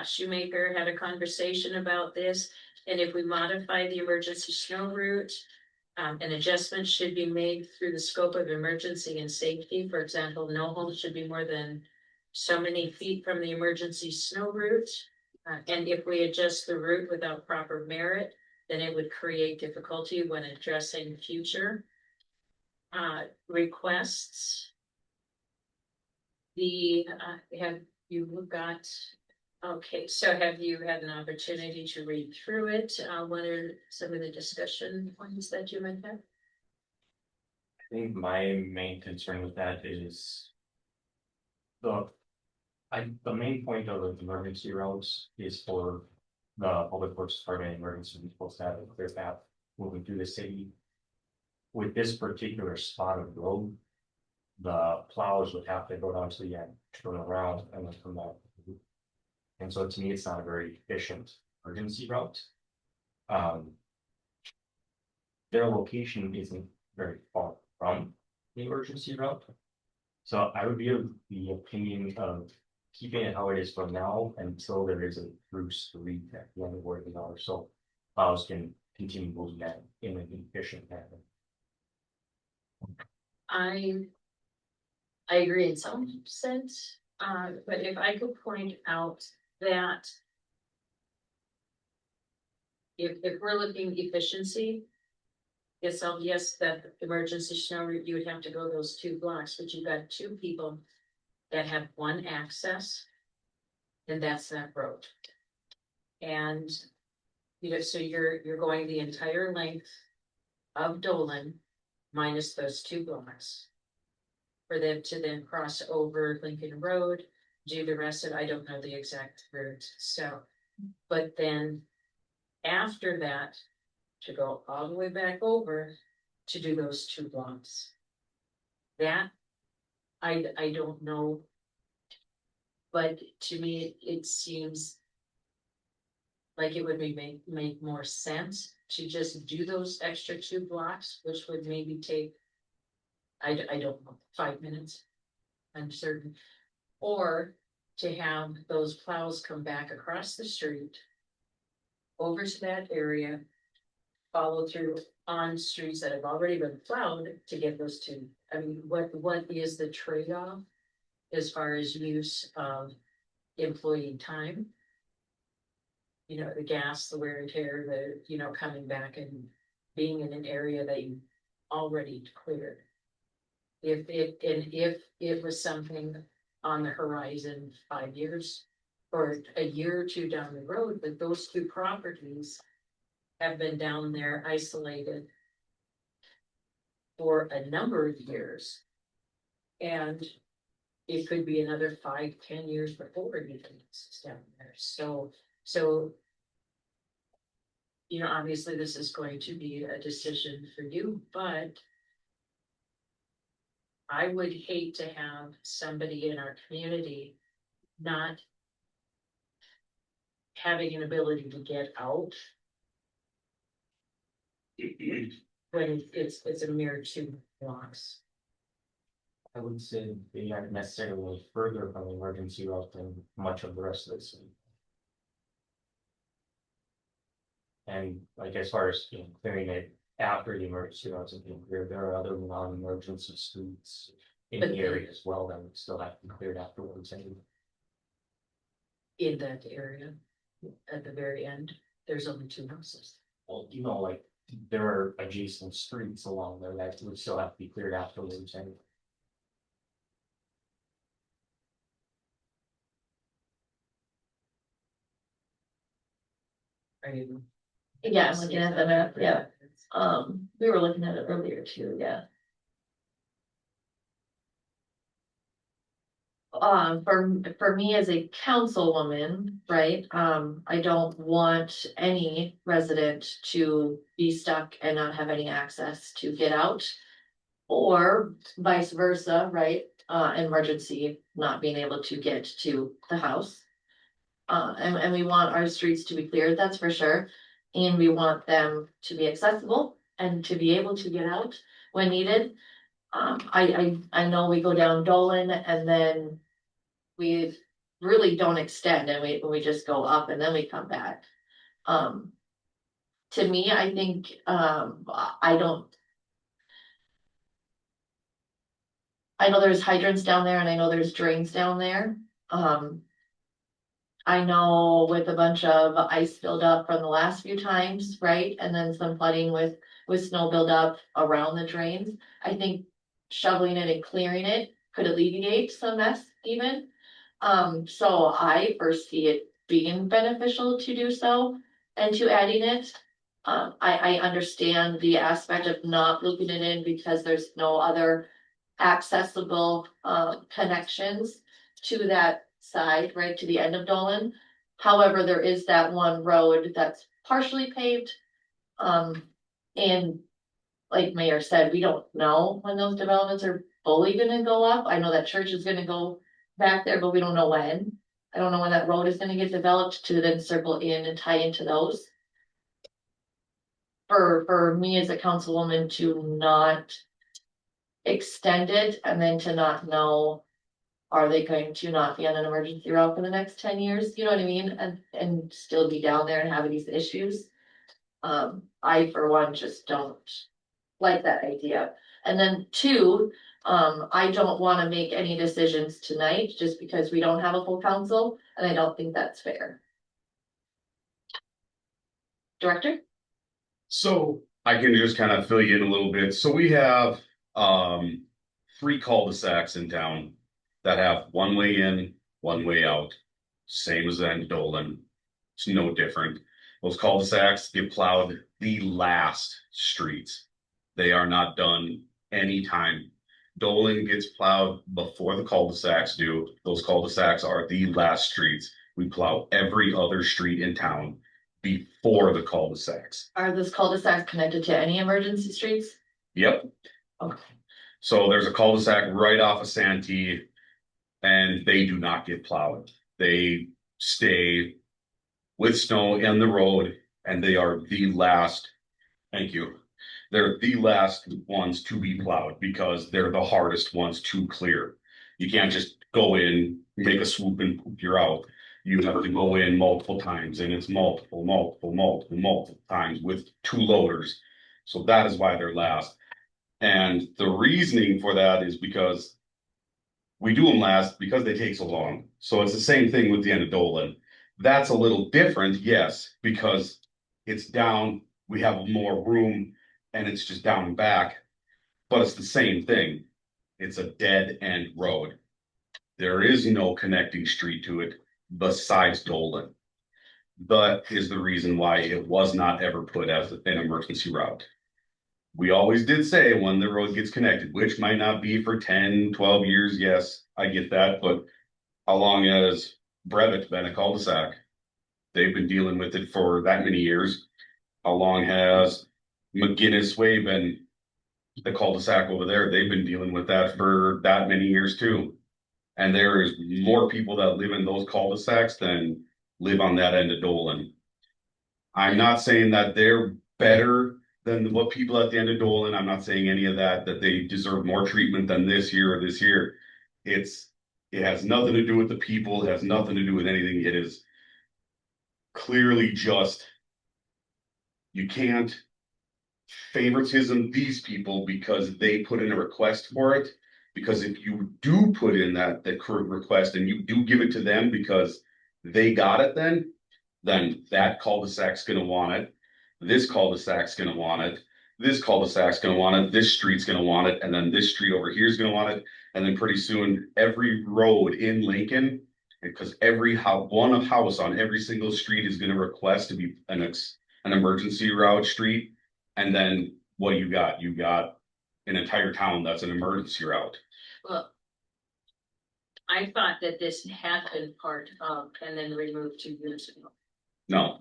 Shoemaker had a conversation about this, and if we modify the emergency snow route, an adjustment should be made through the scope of emergency and safety. For example, no home should be more than so many feet from the emergency snow route. And if we adjust the route without proper merit, then it would create difficulty when addressing future requests. Have you got, okay, so have you had an opportunity to read through it? What are some of the discussion points that you might have? I think my main concern with that is the main point of the emergency routes is for the public works department and emergency people to have a clear path moving through the city. With this particular spot of road, the plows would have to go down to the end, turn around, and then come back. And so to me, it's not a very efficient emergency route. Their location isn't very far from the emergency route. So I would be of the opinion of keeping it how it is for now until there is a through street at the end of working hours. So plows can continue moving that in an efficient manner. I agree in some sense, but if I could point out that if we're looking efficiency, itself, yes, that emergency snow route, you would have to go those 2 blocks, but you've got 2 people that have one access, and that's that road. And so you're going the entire length of Dolan minus those 2 blocks for them to then cross over Lincoln Road, do the rest of, I don't know the exact route. So, but then after that, to go all the way back over to do those 2 blocks. That, I don't know. But to me, it seems like it would make more sense to just do those extra 2 blocks, which would maybe take, I don't know, 5 minutes, I'm certain. Or to have those plows come back across the street over to that area, follow through on streets that have already been plowed to get those 2. I mean, what is the trade-off as far as use of employee time? The gas, the wear and tear, coming back and being in an area that you already cleared. If it was something on the horizon 5 years or a year or 2 down the road, but those 2 properties have been down there isolated for a number of years. And it could be another 5-10 years before anything is down there. So, obviously this is going to be a decision for you, but I would hate to have somebody in our community not having an ability to get out when it's a mere 2 blocks. I would say they aren't necessarily further from the emergency route than much of the rest of the city. And like as far as clearing it after the emergency routes have been cleared, there are other non-emergency streets in But the area as well that would still have to be cleared afterwards. In that area, at the very end, there's only 2 houses. Well, like there are adjacent streets along there that would still have to be cleared afterwards. Are you? Yeah, I'm looking at the map, yeah. We were looking at it earlier too, yeah. for me as a councilwoman, right, I don't want any resident to be stuck and not have any access to get out. Or vice versa, right, emergency, not being able to get to the house. And we want our streets to be cleared, that's for sure, and we want them to be accessible and to be able to get out when needed. I know we go down Dolan and then we really don't extend and we just go up and then we come back. Um, to me, I think, I don't. I know there's hydrants down there and I know there's drains down there. I know with a bunch of ice buildup from the last few times, right? And then some flooding with snow buildup around the drains. I think shoveling it and clearing it could alleviate some mess even. So I foresee it being beneficial to do so and to adding it. I understand the aspect of not looping it in because there's no other accessible, connections to that side, right, to the end of Dolan. However, there is that one road that's partially paved. And like Mayor said, we don't know when those developments are fully gonna go up. I know that church is gonna go back there, but we don't know when. I don't know when that road is gonna get developed to then circle in and tie into those. For me as a councilwoman to not extend it and then to not know, are they going to not be on an emergency route for the next 10 years? You know what I mean? And still be down there and having these issues. I for one just don't like that idea. And then two, I don't want to make any decisions tonight just because we don't have a full council, and I don't think that's fair. Director? So I can just kind of fill you in a little bit. So we have three cul-de-sacs in town that have one way in, one way out. Same as in Dolan. It's no different. Those cul-de-sacs get plowed the last streets. They are not done anytime. Dolan gets plowed before the cul-de-sacs do. Those cul-de-sacs are the last streets. We plow every other street in town before the cul-de-sacs. Are those cul-de-sacs connected to any emergency streets? Yep. Okay. So there's a cul-de-sac right off of Santee, and they do not get plowed. They stay with snow in the road, and they are the last. Thank you. They're the last ones to be plowed because they're the hardest ones to clear. You can't just go in, make a swoop, and poop, you're out. You have to go in multiple times, and it's multiple times with two loaders. So that is why they're last. And the reasoning for that is because we do them last because they take so long. So it's the same thing with the end of Dolan. That's a little different, yes, because it's down, we have more room, and it's just down and back. But it's the same thing. It's a dead end road. There is no connecting street to it besides Dolan. That is the reason why it was not ever put as an emergency route. We always did say when the road gets connected, which might not be for 10, 12 years. Yes, I get that. But how long has Brevitt been a cul-de-sac? They've been dealing with it for that many years. How long has McGinnis Way been the cul-de-sac over there? They've been dealing with that for that many years too. And there is more people that live in those cul-de-sacs than live on that end of Dolan. I'm not saying that they're better than what people at the end of Dolan. I'm not saying any of that, that they deserve more treatment than this year or this year. It has nothing to do with the people. It has nothing to do with anything. It is clearly just, you can't favoritism these people because they put in a request for it. Because if you do put in that current request and you do give it to them because they got it, then that cul-de-sac's gonna want it. This cul-de-sac's gonna want it. This cul-de-sac's gonna want it. This street's gonna want it. And then this street over here is gonna want it. And then pretty soon, every road in Lincoln, because every house on every single street is gonna request to be an emergency route street. And then what you got? You got an entire town that's an emergency route. Well, I thought that this had been part of and then removed 2 years ago. No,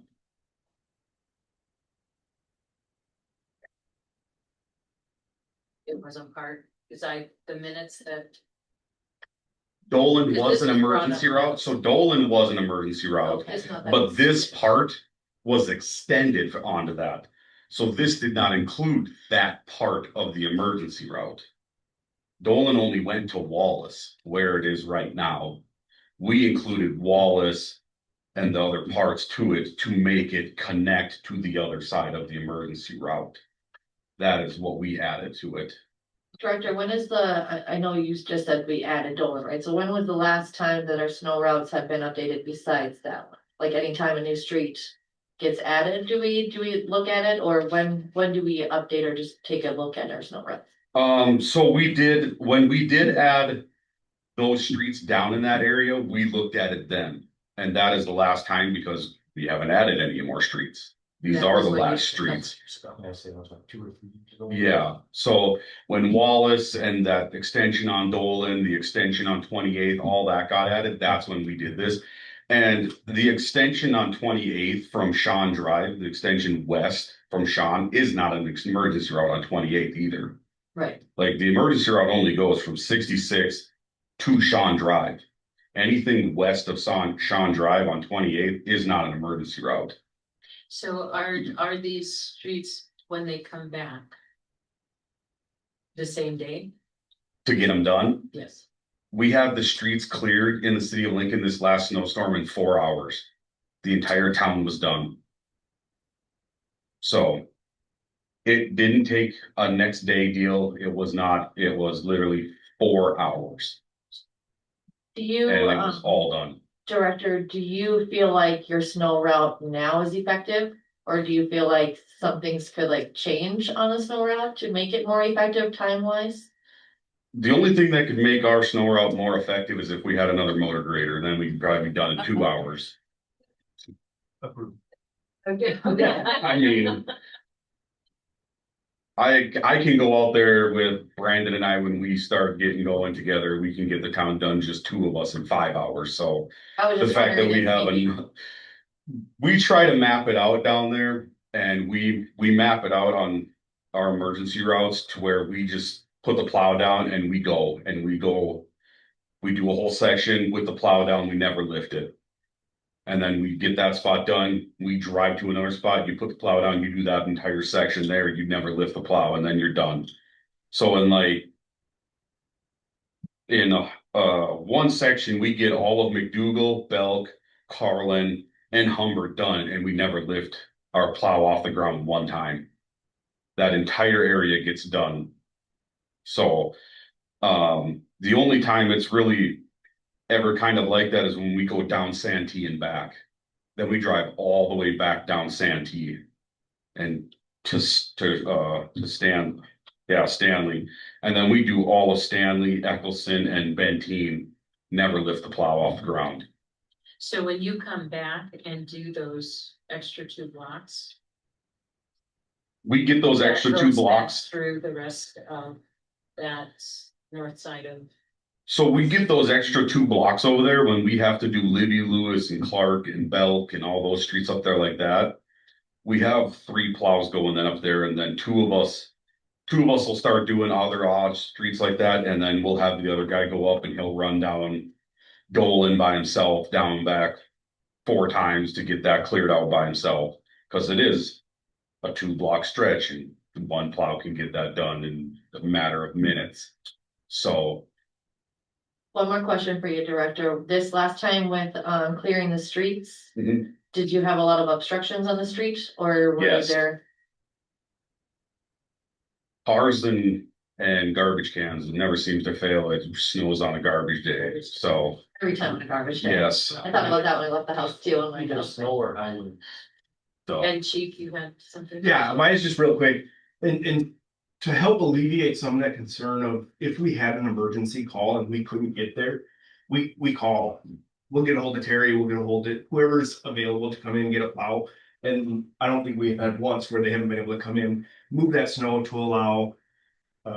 It wasn't part, because the minutes that. Dolan Because was this an was brought emergency up route, last. so Dolan was an emergency route. Okay. It's not that- But this part was extended onto that. So this did not include that part of the emergency route. Dolan only went to Wallace, where it is right now. We included Wallace and the other parts to it to make it connect to the other side of the emergency route. That is what we added to it. Director, when is I know you just said we added Dolan, right? So when was the last time that our snow routes have been updated besides that one? Like anytime a new street gets added, do we look at it, or when do we update or just take a look at our snow routes? So when we did add those streets down in that area, we looked at it then. And that is the last time because we haven't added any more streets. These That are was the when you- last streets. I say it was like 2 or 3 years ago. Yeah, so when Wallace and that extension on Dolan, the extension on 28th, all that got added, that's when we did this. And the extension on 28th from Shawn Drive, the extension west from Shawn is not an emergency route on 28th either. Right, Like the emergency route only goes from 66 to Shawn Drive. Anything west of Shawn Drive on 28th is not an emergency route. So are these streets, when they come back? The same day? To get them done, Yes. we have the streets cleared in the city of Lincoln this last snowstorm in 4 hours. The entire town was done. So it didn't take a next day deal. It was literally 4 hours do you, and it was all done. Director, do you feel like your snow route now is effective? Or do you feel like some things could like change on the snow route to make it more effective time wise? The only thing that could make our snow route more effective is if we had another motor grader, then we'd probably be done in 2 hours. Approved. Okay. I mean, I can go out there with Brandon and I when we start getting going together, we can get the town done, just 2 of us in 5 hours, so. I was The just fact that wondering we if have maybe- we try to map it out down there and we map it out on our emergency routes to where we just put the plow down and we go. We do a whole section with the plow down, we never lift it. And then we get that spot done, we drive to another spot, you put the plow down, you do that entire section there, you never lift the plow and then you're done. So in one section, we get all of McDougal, Belk, Carlin, and Humber done, and we never lift our plow off the ground one time. That entire area gets done. So the only time it's really ever kind of like that is when we go down Santee and back. Then we drive all the way back down Santee and to Stanley. And then we do all of Stanley, Eccleston, and Benteen, never lift the plow off the ground. So when you come back and do those extra 2 blocks. We get those that extra goes 2 back blocks. Through the rest of that north side of. So we get those extra 2 blocks over there when we have to do Libby, Lewis, and Clark, and Belk, and all those streets up there like that. We have 3 plows going then up there, and then two of us will start doing other odd streets like that, and then we'll have the other guy go up and he'll run down Dolan by himself, down and back 4 times to get that cleared out by himself. Cause it is a 2-block stretch and one plow can get that done in a matter of minutes. So. One more question for you, Director. This last time with clearing the streets, Mhm. did you have a lot of obstructions on the street or were Yes. there? Cars and garbage cans, it never seems to fail. It snows on a garbage day, so, Every time on a garbage day? yes. I thought about that when I left the house too. I'm like, Either oh. snow or highway. So, And Chief, you had something? Yeah, mine's just real quick, and to help alleviate some of that concern of if we had an emergency call and we couldn't get there, we call. We'll get a hold of Terry, we'll get a hold of whoever's available to come in and get a plow. And I don't think we've had once where they haven't been able to come in, move that snow to allow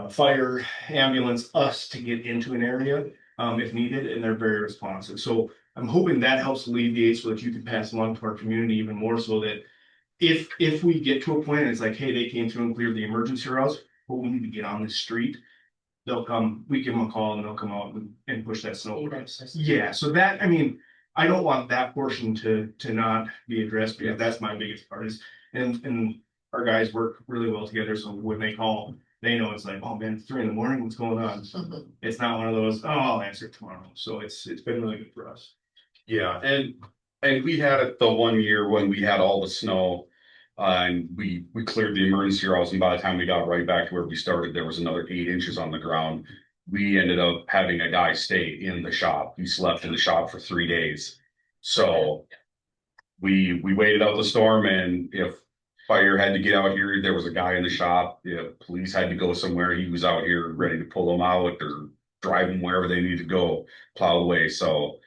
fire, ambulance, us to get into an area. if needed, and they're very responsive. So I'm hoping that helps alleviate so that you can pass along to our community even more so that if we get to a point and it's like, hey, they came through and cleared the emergency routes, but we need to get on this street, they'll come, we give them a call and they'll come out and push that snow for us. Yeah, so that, I mean, I don't want that portion to not be addressed because that's my biggest part is, and our guys work really well together, so when they call, they know it's like, oh man, it's 3 a.m, what's going on? It's not one of those, oh, I'll answer it tomorrow. So it's been really good for us. Yeah, and we had it the one year when we had all the snow. And we cleared the emergency routes, and by the time we got right back to where we started, there was another 8 inches on the ground. We ended up having a guy stay in the shop. He slept in the shop for 3 days. So we waited out the storm, and if fire had to get out here, there was a guy in the shop. If police had to go somewhere, he was out here ready to pull them out or drive them wherever they needed to go, plow away. So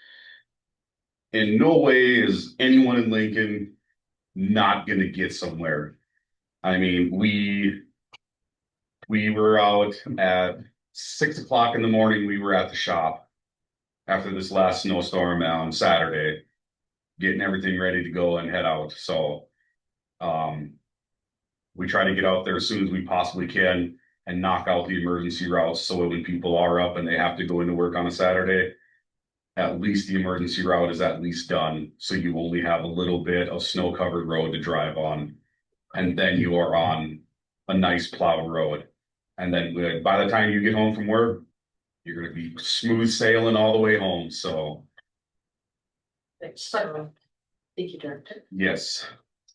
in no way is anyone in Lincoln not gonna get somewhere. I mean, we were out at 6 o'clock in the morning. We were at the shop after this last snowstorm on Saturday, getting everything ready to go and head out. So we try to get out there as soon as we possibly can and knock out the emergency routes so when people are up and they have to go into work on a Saturday, at least the emergency route is at least done. So you only have a little bit of snow covered road to drive on. And then you are on a nice plowed road. And then by the time you get home from work, you're going to be smooth sailing all the way home. So, So, thank you, Director. yes.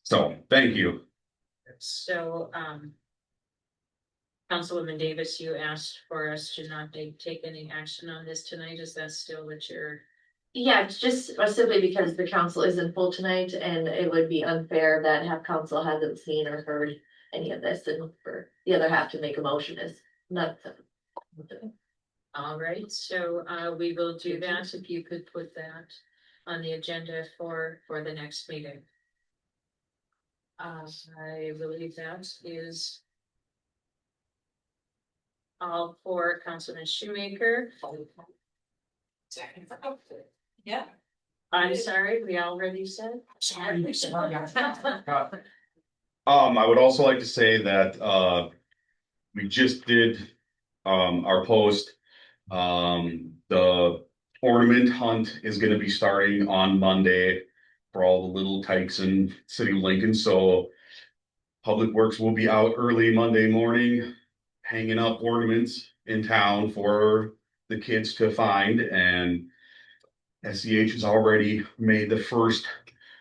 So, thank you. So, Councilwoman Davis, you asked for us to not take any action on this tonight. Is that still what you're? Yeah, just simply because the council isn't full tonight and it would be unfair that half council hasn't seen or heard any of this and for the other half to make a motion is not. All right, so we will do that. If you could put that on the agenda for the next meeting. I believe that is all for Councilman Shoemaker. Yeah. I'm sorry, we already said. I would also like to say that we just did our post. The ornament hunt is going to be starting on Monday for all the little tykes in City of Lincoln. So Public Works will be out early Monday morning, hanging up ornaments in town for the kids to find. And SEH has already made the first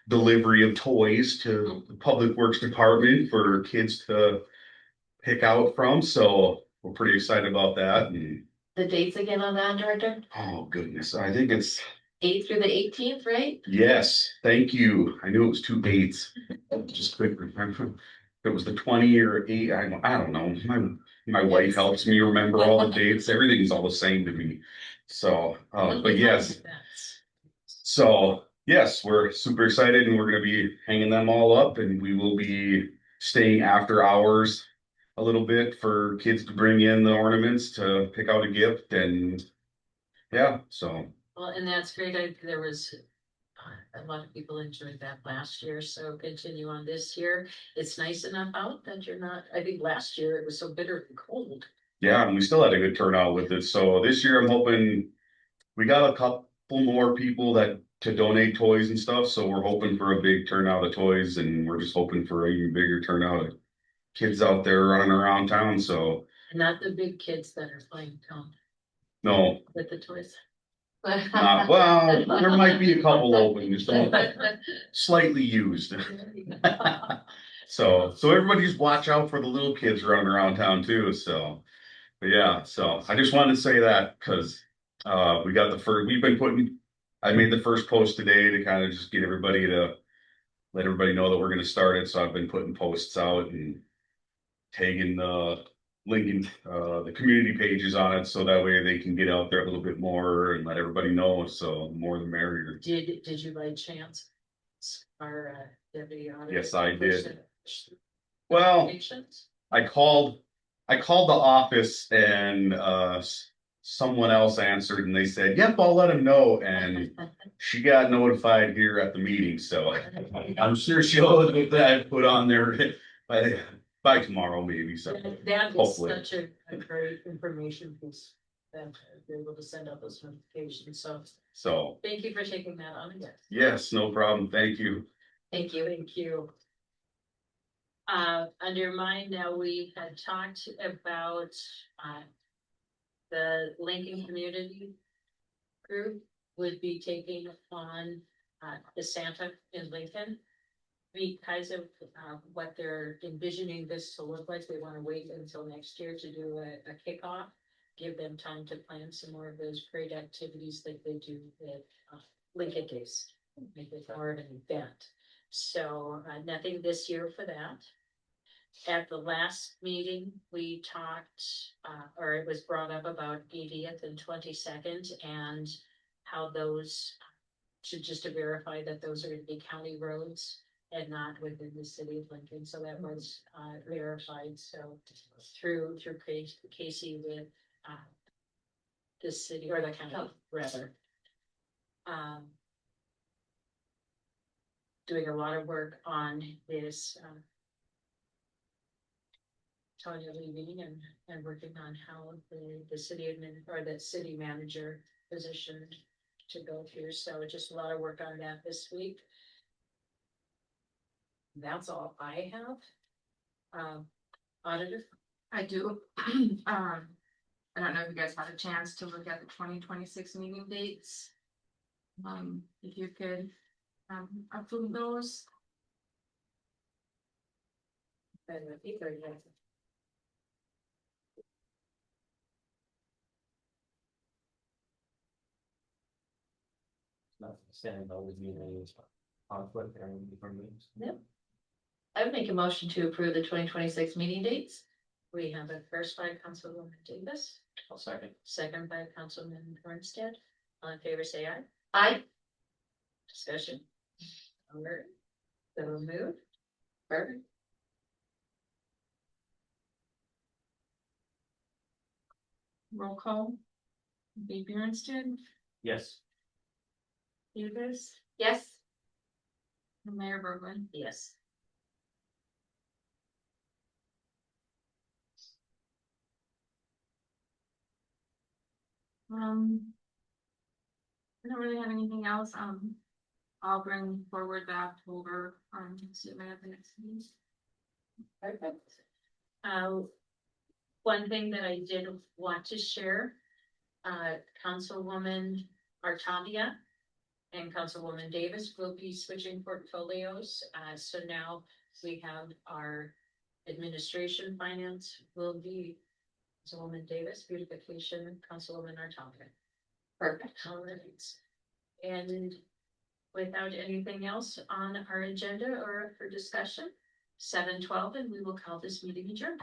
delivery of toys to the Public Works Department for kids to pick out from. So we're pretty excited about that. And, The dates again on that, Director? oh goodness, I think it's 8th through the 18th, right? yes. Thank you. I knew it was 2 8s. Just couldn't remember. If it was the 20 or 8. I don't know. My wife helps me remember all the dates. Everything's all the same to me. So, but yes. So yes, we're super excited and we're going to be hanging them all up and we will be staying after hours a little bit for kids to bring in the ornaments to pick out a gift and yeah, so. Well, and that's great. There was a lot of people enjoyed that last year, so continue on this year. It's nice enough out that you're not, I think last year it was so bitterly cold. Yeah, and we still had a good turnout with it. So this year I'm hoping we got a couple more people that to donate toys and stuff. So we're hoping for a big turnout of toys and we're just hoping for an even bigger turnout of kids out there running around town. So Not the big kids that are playing town no, with the toys. well, there might be a couple open, just slightly used. So everybody just watch out for the little kids running around town too. So, but yeah, so I just wanted to say that because we got the first. I made the first post today to kind of just get everybody to let everybody know that we're going to start it. So I've been putting posts out and tagging the Lincoln, the community pages on it, so that way they can get out there a little bit more and let everybody know. So the more the merrier. Did you by chance? Our deputy auditor? Yes, I did. Well, I called the office and someone else answered and they said, yep, I'll let him know. And she got notified here at the meeting, so I'm sure she'll get that put on there by tomorrow, maybe, so. That is Hopefully. such a great information piece that they're able to send out those notifications, so So, thank you for taking that on again. yes, no problem, thank you. Thank you. Thank you. Under mine now, we had talked about, the Lincoln Community Group would be taking on, the Santa in Lincoln. Because of, what they're envisioning this to look like, they wanna wait until next year to do a kickoff. Give them time to plan some more of those great activities that they do with, Lincoln Days. Make it more of an event. So, nothing this year for that. At the last meeting, we talked, or it was brought up about 80th and 22nd and how those should just to verify that those are gonna be county roads and not within the city of Lincoln. So that was verified. So through Casey with the city or the county rather. Doing a lot of work on this Tanya leaving and working on how the city admin or the city manager position to go through. So just a lot of work on that this week. That's all I have. Auditor? I do. I don't know if you guys had a chance to look at the 2026 meeting dates. If you could, approve those. Not saying that would be any conflict or anything from me. I would make a motion to approve the 2026 meeting dates. We have a first by Councilwoman Davis, I'll second. second by Councilman Armstead. All in favor, say aye. Aye. Discussion. Alright. So move. Perfect. Roll call. Baby Armstead, Yes. Davis, Yes. and Mayor Bergman. Yes. I don't really have anything else. I'll bring forward the October, statement at the next meeting. Perfect. One thing that I did want to share, Councilwoman Artavia and Councilwoman Davis will be switching portfolios. So now we have our administration finance will be Councilwoman Davis, beautification, Councilwoman Artavia. Perfect. All right. And without anything else on our agenda or for discussion, 7:12, and we will call this meeting adjourned.